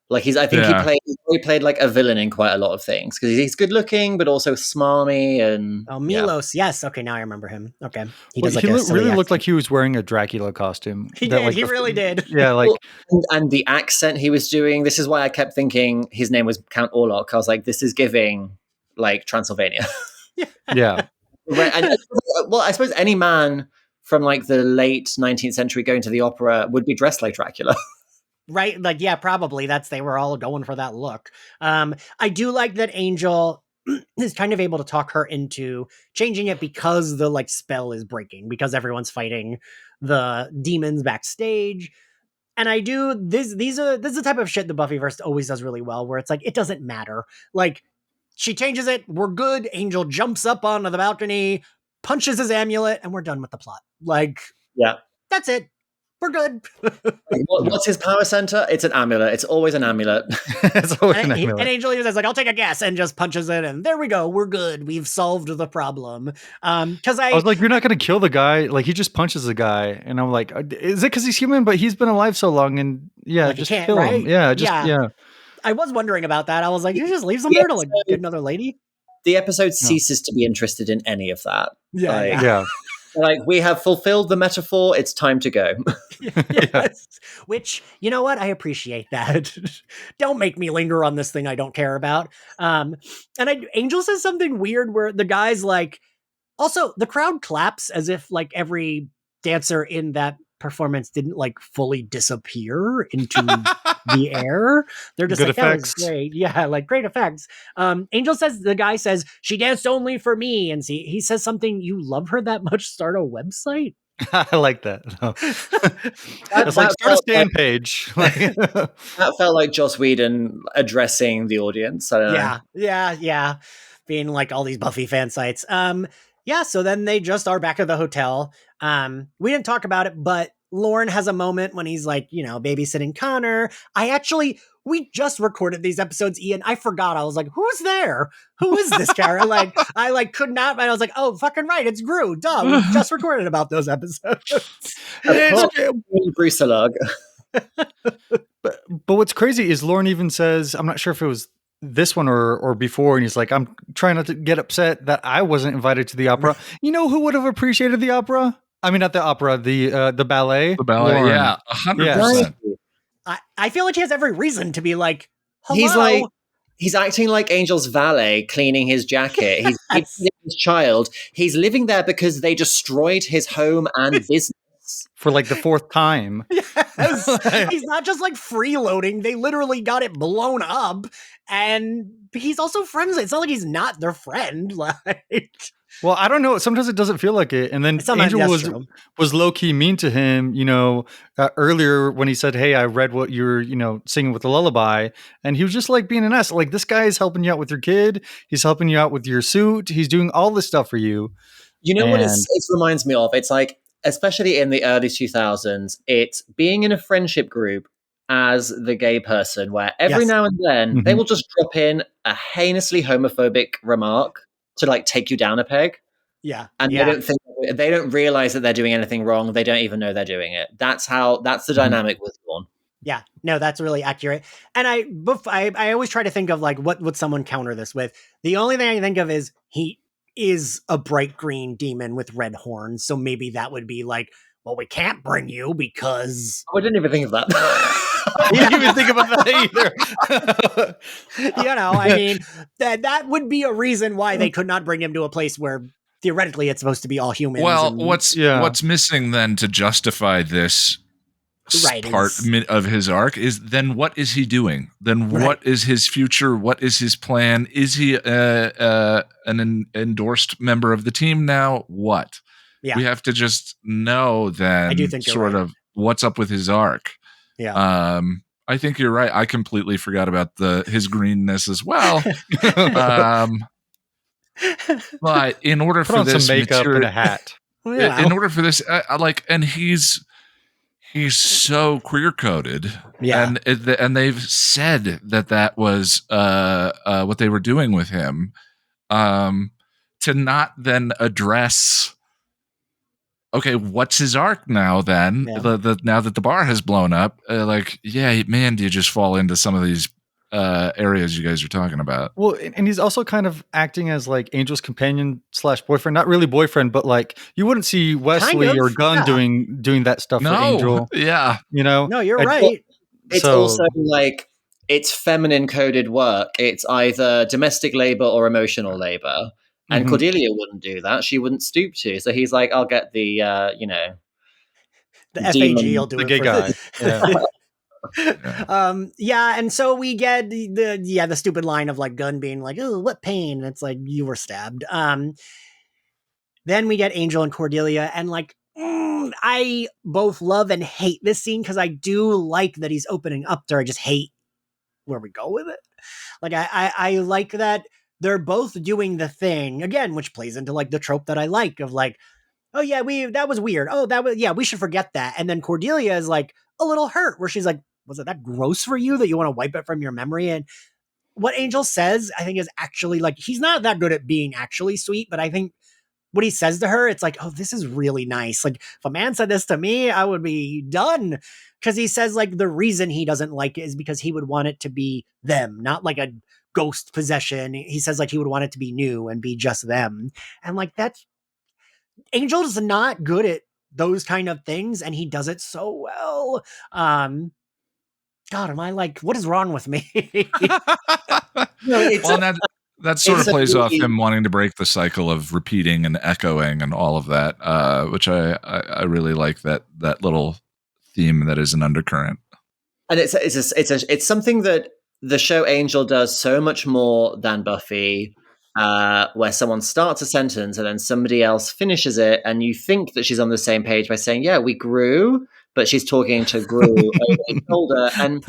Speaker 1: Like he played like a villain in quite a lot of things because he's good looking, but also smarmy and
Speaker 4: Milos. Yeah. Yes. Okay, now I remember him. Okay,
Speaker 3: he really looked like he was wearing a Dracula costume.
Speaker 4: He did. He really did.
Speaker 3: Yeah, like
Speaker 1: and the accent he was doing. This is why I kept thinking his name was Count Orlok. I was like, this is giving like Transylvania.
Speaker 3: Yeah.
Speaker 1: Right. And well, I suppose any man from like the late 19th century going to the opera would be dressed like Dracula.
Speaker 4: Right, like yeah, probably they were all going for that look. I do like that Angel is kind of able to talk her into changing it because the like spell is breaking because everyone's fighting the demons backstage. And I do this is the type of shit the Buffyverse always does really well, where it's like it doesn't matter. Like she changes it, we're good. Angel jumps up onto the balcony, punches his amulet, and we're done with the plot. Like
Speaker 1: yeah,
Speaker 4: that's it. We're good.
Speaker 1: What's his power center? It's an amulet. It's always an amulet.
Speaker 3: It's always an amulet.
Speaker 4: And Angel says, like, I'll take a guess, and just punches it, and there we go. We're good. We've solved the problem. Because I was
Speaker 3: like, you're not going to kill the guy. Like, he just punches the guy. And I'm like, is it because he's human? But he's been alive so long, and like just kill him. Yeah.
Speaker 4: I was wondering about that. I was like, you just leave him there to like get another lady?
Speaker 1: The episode ceases to be interested in any of that.
Speaker 4: Yeah.
Speaker 1: Like, we have fulfilled the metaphor. It's time to go.
Speaker 4: Yes. Which, you know what? I appreciate that. Don't make me linger on this thing I don't care about. Angel says something weird where the guy's like, also the crowd claps as if like every dancer in that performance didn't like fully disappear into the air. They're just
Speaker 3: good
Speaker 4: like,
Speaker 3: effects.
Speaker 4: That was great. Yeah, like great effects. Angel says, the guy says, she danced only for me. And he says something, you love her that much, start a website?
Speaker 3: I like that. It's like, start a stand page.
Speaker 1: That felt like Joss Whedon addressing the audience. I don't know.
Speaker 4: Yeah. Being like all these Buffy fan sites. So then they just are back at the hotel. We didn't talk about it, but Lauren has a moment when he's like, babysitting Connor. We just recorded these episodes, Ian. I forgot. I was like, who's there? Who is this character? Like, I could not. And I was like, oh, fucking right. It's Gru. Duh. We just recorded about those episodes.
Speaker 1: Brucelog.
Speaker 3: But what's crazy is Lauren even says, I'm not sure if it was this one or before, and he's like, I'm trying not to get upset that I wasn't invited to the opera. You know who would have appreciated the opera? I mean, not the opera, the ballet.
Speaker 2: The ballet,
Speaker 3: Lauren.
Speaker 2: yeah, 100%.
Speaker 4: I feel like he has every reason to be like, hello.
Speaker 1: He's acting like Angel's valet, cleaning his jacket. He's his child. He's living there because they destroyed his home and business.
Speaker 3: For like the fourth time.
Speaker 4: Yes. He's not just like freeloading. They literally got it blown up. And he's also friends. It's not like he's not their friend. Like,
Speaker 3: well, I don't know. Sometimes it doesn't feel like it. And then Angel was low-key mean to him, earlier when he said, hey, I read what you're, singing with the lullaby. And he was just like being an ass. Like, this guy is helping you out with your kid. He's helping you out with your suit. He's doing all this stuff for you.
Speaker 1: You know what it reminds me of? It's like, especially in the early 2000s, it's being in a friendship group as the gay person where every
Speaker 4: Yes.
Speaker 1: now and then they
Speaker 3: Mhm.
Speaker 1: will just drop in a heinously homophobic remark to like take you down a peg.
Speaker 4: Yeah.
Speaker 1: And
Speaker 4: yeah.
Speaker 1: they don't realize that they're doing anything wrong. They don't even know they're doing it. That's the dynamic with Dawn.
Speaker 4: Yeah, no, that's really accurate. And I always try to think of like what would someone counter this with. The only thing I can think of is he is a bright green demon with red horns, so maybe that would be like, well, we can't bring you because
Speaker 1: I didn't even think of that.
Speaker 3: I didn't even think about that either.
Speaker 4: you know, I mean that would be a reason why they could not bring him to a place where theoretically it's supposed to be all humans.
Speaker 2: Well,
Speaker 4: and,
Speaker 2: what's missing then to justify this
Speaker 4: Right,
Speaker 2: part of his arc is then what is he doing? Then what is his future? What is his plan? Is he an endorsed member of the team now? What?
Speaker 4: Yeah.
Speaker 2: We have to just know then
Speaker 4: I do think you're
Speaker 2: sort
Speaker 4: right.
Speaker 2: of what's up with his arc.
Speaker 4: Yeah.
Speaker 2: I think you're right. I completely forgot about his greenness as well. But in order
Speaker 3: Put
Speaker 2: for
Speaker 3: on
Speaker 2: this
Speaker 3: some makeup and a hat.
Speaker 4: Well, you know.
Speaker 2: in order for this, and he's so queer coded,
Speaker 4: Yeah.
Speaker 2: and they've said that was what they were doing with him, to not then address. Okay, what's his arc now? Then now that the bar has blown up, man, do you just fall into some of these areas you guys are talking about?
Speaker 3: Well, and he's also kind of acting as like Angel's companion / boyfriend. Not really boyfriend, but like you wouldn't see Wesley
Speaker 4: Kind of,
Speaker 3: or Gunn doing that stuff for Angel.
Speaker 2: Yeah.
Speaker 3: You know?
Speaker 4: No, you're
Speaker 3: And-
Speaker 4: right.
Speaker 1: It's also like it's feminine coded work. It's either domestic labor or emotional labor. And
Speaker 3: Mhm.
Speaker 1: Cordelia wouldn't do that. She wouldn't stoop to. So he's like, I'll get the
Speaker 4: The
Speaker 1: demon-
Speaker 4: FAG will do
Speaker 3: the
Speaker 4: it
Speaker 3: gay
Speaker 4: for
Speaker 3: guy.
Speaker 4: Yeah. And so we get the stupid line of like Gunn being like, oh, what pain? And it's like, you were stabbed. Then we get Angel and Cordelia, and like I both love and hate this scene because I do like that he's opening up there. I just hate where we go with it. Like I like that they're both doing the thing again, which plays into like the trope that I like of like, oh yeah, that was weird. Oh, we should forget that. And then Cordelia is like a little hurt where she's like, was it that gross for you that you want to wipe it from your memory? And what Angel says, I think is actually like, he's not that good at being actually sweet, but I think what he says to her, it's like, oh, this is really nice. Like if a man said this to me, I would be done. Cause he says like the reason he doesn't like it is because he would want it to be them, not like a ghost possession. He says like he would want it to be new and be just them. And like that's, Angel's not good at those kind of things, and he does it so well. God, am I like, what is wrong with me?
Speaker 2: That sort of plays off
Speaker 1: really-
Speaker 2: him wanting to break the cycle of repeating and echoing and all of that, which I really like that little theme that is an undercurrent.
Speaker 1: And it's something that the show Angel does so much more than Buffy, where someone starts a sentence and then somebody else finishes it, and you think that she's on the same page by saying, "Yeah, we grew," but she's talking to Gru over his shoulder, and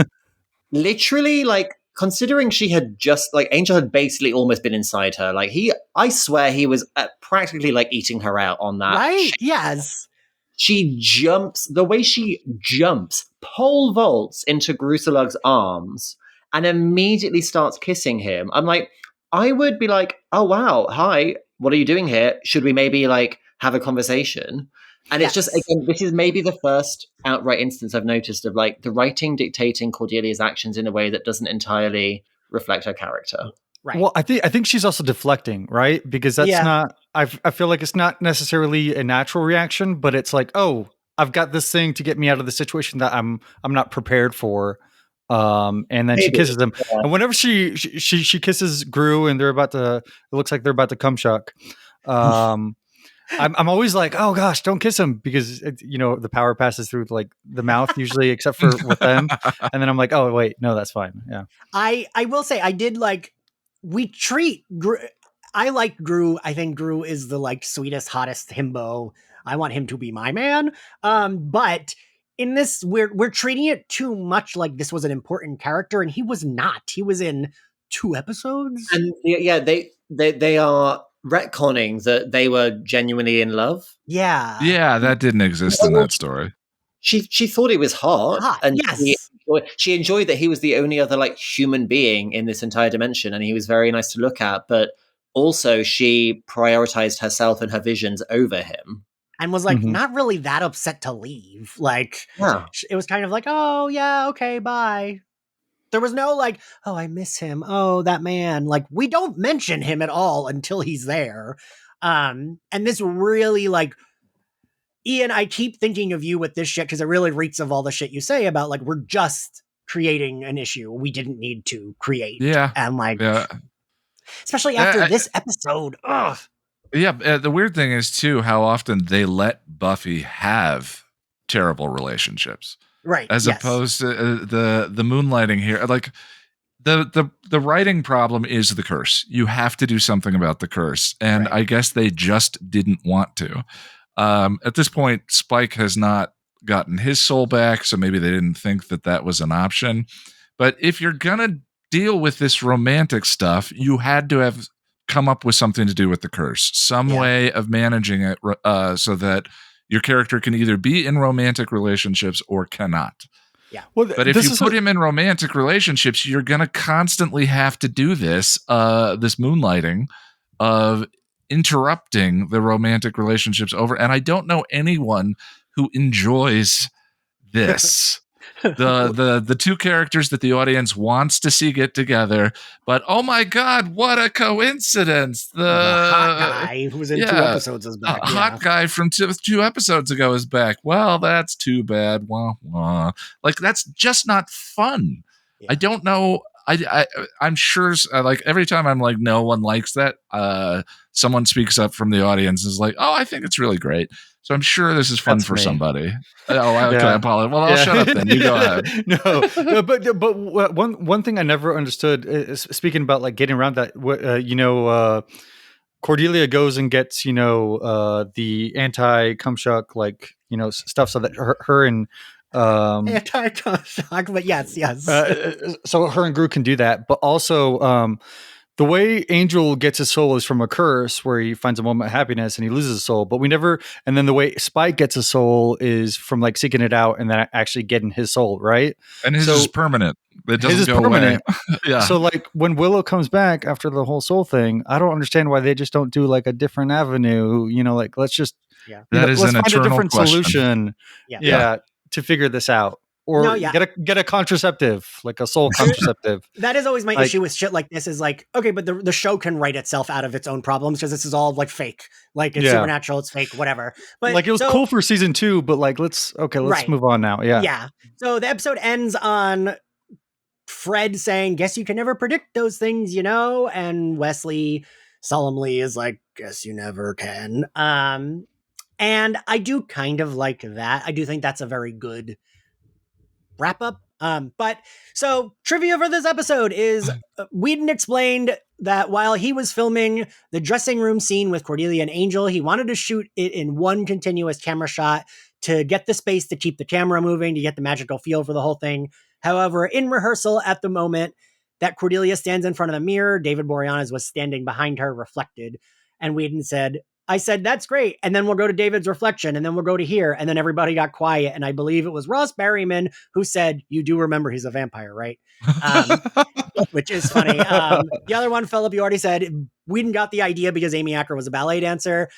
Speaker 1: literally, like, considering she had just like Angel had basically almost been inside her, like I swear he was practically like eating her out on that.
Speaker 4: Right? Yes.
Speaker 1: She jumps, the way she jumps, pole vaults into Gruselug's arms and immediately starts kissing him. I'm like, I would be like, oh, wow, hi, what are you doing here? Should we maybe like have a conversation? And it's just, again, this is maybe the first outright instance I've noticed of like the writing dictating Cordelia's actions in a way that doesn't entirely reflect her character.
Speaker 4: Right.
Speaker 3: Well, I think she's also deflecting, right? Because that's not. I feel like it's not necessarily a natural reaction, but it's like, oh, I've got this thing to get me out of the situation that I'm not prepared for. And then she kisses him, and whenever she kisses Gru, and it looks like they're about to cum shuck. I'm always like, oh gosh, don't kiss him, because the power passes through like the mouth usually, except for with them. And then I'm like, oh wait, no, that's fine. Yeah.
Speaker 4: I will say I did like, we treat Gru. I like Gru. I think Gru is the like sweetest, hottest himbo. I want him to be my man. But in this, we're treating it too much like this was an important character, and he was not. He was in 2 episodes.
Speaker 1: And yeah, they are retconning that they were genuinely in love.
Speaker 4: Yeah.
Speaker 2: Yeah, that didn't exist in that story.
Speaker 1: She thought it was hot, and
Speaker 4: yes.
Speaker 1: she enjoyed that he was the only other like human being in this entire dimension, and he was very nice to look at. But also, she prioritized herself and her visions over him,
Speaker 4: and was like not really that upset to leave. Like, it was kind of like, oh yeah, okay, bye. There was no like, oh, I miss him. Oh, that man. Like, we don't mention him at all until he's there. And this really like, Ian, I keep thinking of you with this shit because it really reeks of all the shit you say about like, we're just creating an issue we didn't need to create.
Speaker 2: Yeah.
Speaker 4: And like, especially after this episode. Ugh.
Speaker 2: Yeah. The weird thing is too, how often they let Buffy have terrible relationships.
Speaker 4: Right.
Speaker 2: As opposed to the moonlighting here. Like the writing problem is the curse. You have to do something about the curse. And I guess they just didn't want to. At this point, Spike has not gotten his soul back, so maybe they didn't think that was an option. But if you're going to deal with this romantic stuff, you had to have come up with something to do with the curse. Some way of managing it so that your character can either be in romantic relationships or cannot.
Speaker 4: Yeah.
Speaker 2: Well, but if you put him in romantic relationships, you're going to constantly have to do this moonlighting of interrupting the romantic relationships over. And I don't know anyone who enjoys this. The two characters that the audience wants to see get together, but oh my god, what a coincidence! The
Speaker 4: hot guy who was in 2 episodes is back.
Speaker 2: Hot guy from two episodes ago is back. Well, that's too bad. Wah, wah. Like that's just not fun. I don't know. I'm sure like every time I'm like no one likes that, someone speaks up from the audience and is like, oh, I think it's really great. So I'm sure this is fun for somebody. Oh, I apologize. Well, I'll shut up then. You go ahead.
Speaker 3: No, but one thing I never understood is speaking about like getting around that. Cordelia goes and gets the anti-cum shock stuff so that her and
Speaker 4: anti-cum shock, but yes.
Speaker 3: So her and Gru can do that, but also the way Angel gets his soul is from a curse where he finds a moment of happiness and he loses his soul. But and then the way Spike gets his soul is from like seeking it out and then actually getting his soul, right?
Speaker 2: And his is permanent. It doesn't go away. Yeah.
Speaker 3: So like when Willow comes back after the whole soul thing, I don't understand why they just don't do like a different avenue. Like let's just
Speaker 2: let's find a different
Speaker 3: solution. Yeah, to figure this out. Or get a contraceptive, like a soul contraceptive.
Speaker 4: That is always my issue with shit like this is like, okay, but the show can write itself out of its own problems because this is all like fake. Like it's supernatural, it's fake, whatever. But
Speaker 3: like it was cool for season 2, but like let's move on now. Yeah.
Speaker 4: Yeah. So the episode ends on Fred saying, guess you can never predict those things, and Wesley solemnly is like, guess you never can. And I do kind of like that. I do think that's a very good wrap up. But so trivia for this episode is Whedon explained that while he was filming the dressing room scene with Cordelia and Angel, he wanted to shoot it in one continuous camera shot to get the space to keep the camera moving, to get the magical feel for the whole thing. However, in rehearsal at the moment that Cordelia stands in front of the mirror, David Boreanaz was standing behind her reflected. And Whedon said, I said, that's great. And then we'll go to David's reflection and then we'll go to here. And then everybody got quiet. And I believe it was Ross Berryman who said, you do remember he's a vampire, right? Which is funny. The other one, Philip, you already said Whedon got the idea because Amy Acker was a ballet dancer.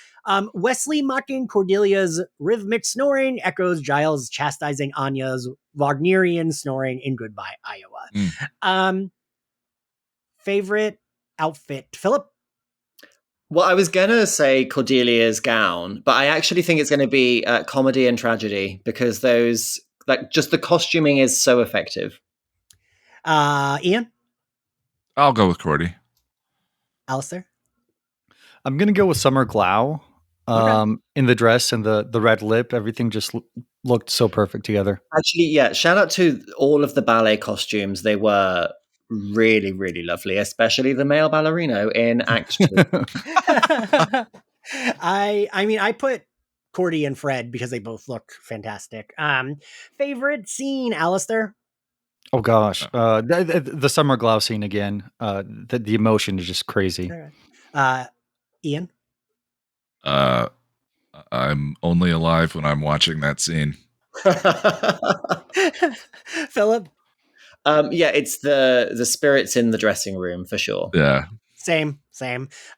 Speaker 4: Wesley mocking Cordelia's rhythmic snoring echoes Giles chastising Anya's Wagnerian snoring in Goodbye, Iowa. Favorite outfit, Philip?
Speaker 1: Well, I was going to say Cordelia's gown, but I actually think it's going to be comedy and tragedy because those, like, just the costuming is so effective.
Speaker 4: Ian?
Speaker 2: I'll go with Cordy.
Speaker 4: Alastair?
Speaker 3: I'm going to go with Summer Glau. In the dress and the red lip, everything just looked so perfect together.
Speaker 1: Actually, yeah, shout out to all of the ballet costumes. They were really, really lovely, especially the male ballerino in Act 2.
Speaker 4: I mean, I put Cordy and Fred because they both look fantastic. Favorite scene, Alastair?
Speaker 3: Oh gosh, the Summer Glau scene again. The emotion is just crazy.
Speaker 4: Ian?
Speaker 2: I'm only alive when I'm watching that scene.
Speaker 4: Philip?
Speaker 1: Yeah, it's the spirits in the dressing room for sure.
Speaker 2: Yeah.
Speaker 4: Same.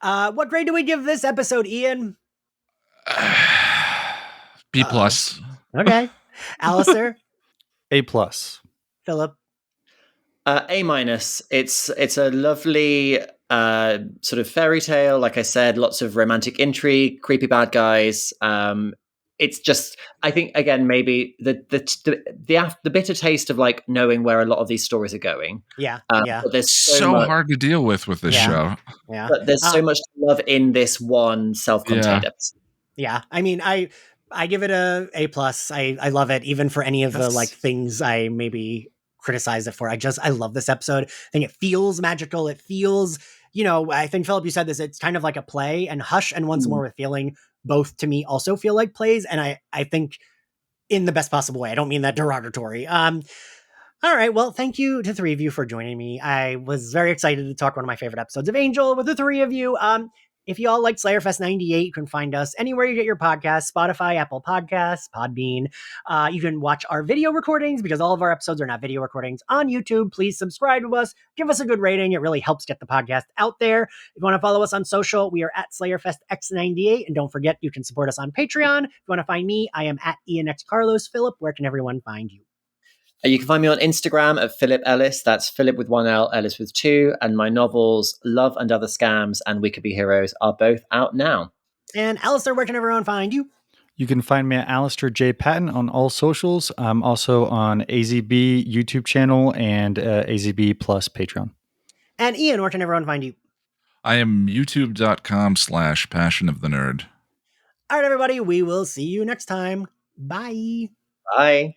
Speaker 4: What grade do we give this episode, Ian?
Speaker 2: B plus.
Speaker 4: Okay. Alastair?
Speaker 3: A plus.
Speaker 4: Philip?
Speaker 1: A minus. It's a lovely sort of fairy tale. Like I said, lots of romantic intrigue, creepy bad guys. It's just, I think, again, maybe the bitter taste of like knowing where a lot of these stories are going.
Speaker 4: Yeah.
Speaker 1: But there's
Speaker 2: So
Speaker 1: much,
Speaker 2: hard to deal with this show.
Speaker 4: Yeah.
Speaker 1: but there's so much love in this one self-contained
Speaker 2: Yeah.
Speaker 1: episode.
Speaker 4: Yeah. I mean, I give it a plus. I love it, even for any of the like things I maybe criticize it for. I love this episode. I think it feels magical. It feels, I think Philip, you said this, it's kind of like a play, and Hush and Once More with Feeling both to me also feel like plays. And I think in the best possible way. I don't mean that derogatory. All right. Well, thank you to the three of you for joining me. I was very excited to talk one of my favorite episodes of Angel with the three of you. If you all like Slayerfest 98, you can find us anywhere you get your podcasts, Spotify, Apple Podcasts, Podbean. You can watch our video recordings, because all of our episodes are not video recordings, on YouTube. Please subscribe to us. Give us a good rating. It really helps get the podcast out there. If you want to follow us on social, we are at SlayerFestX98. And don't forget, you can support us on Patreon. If you want to find me, I am at ENX Carlos. Philip, where can everyone find you?
Speaker 1: You can find me on Instagram at Philip Ellis. That's Philip with one L, Ellis with two. And my novels, Love and Other Scams and We Could Be Heroes, are both out now.
Speaker 4: And Alastair, where can everyone find you?
Speaker 3: You can find me at Alastair J. Patton on all socials. I'm also on AZB YouTube channel and AZB Plus Patreon.
Speaker 4: And Ian, where can everyone find you?
Speaker 2: I am youtube.com/Passion of the Nerd.
Speaker 4: All right, everybody, we will see you next time. Bye.
Speaker 1: Bye.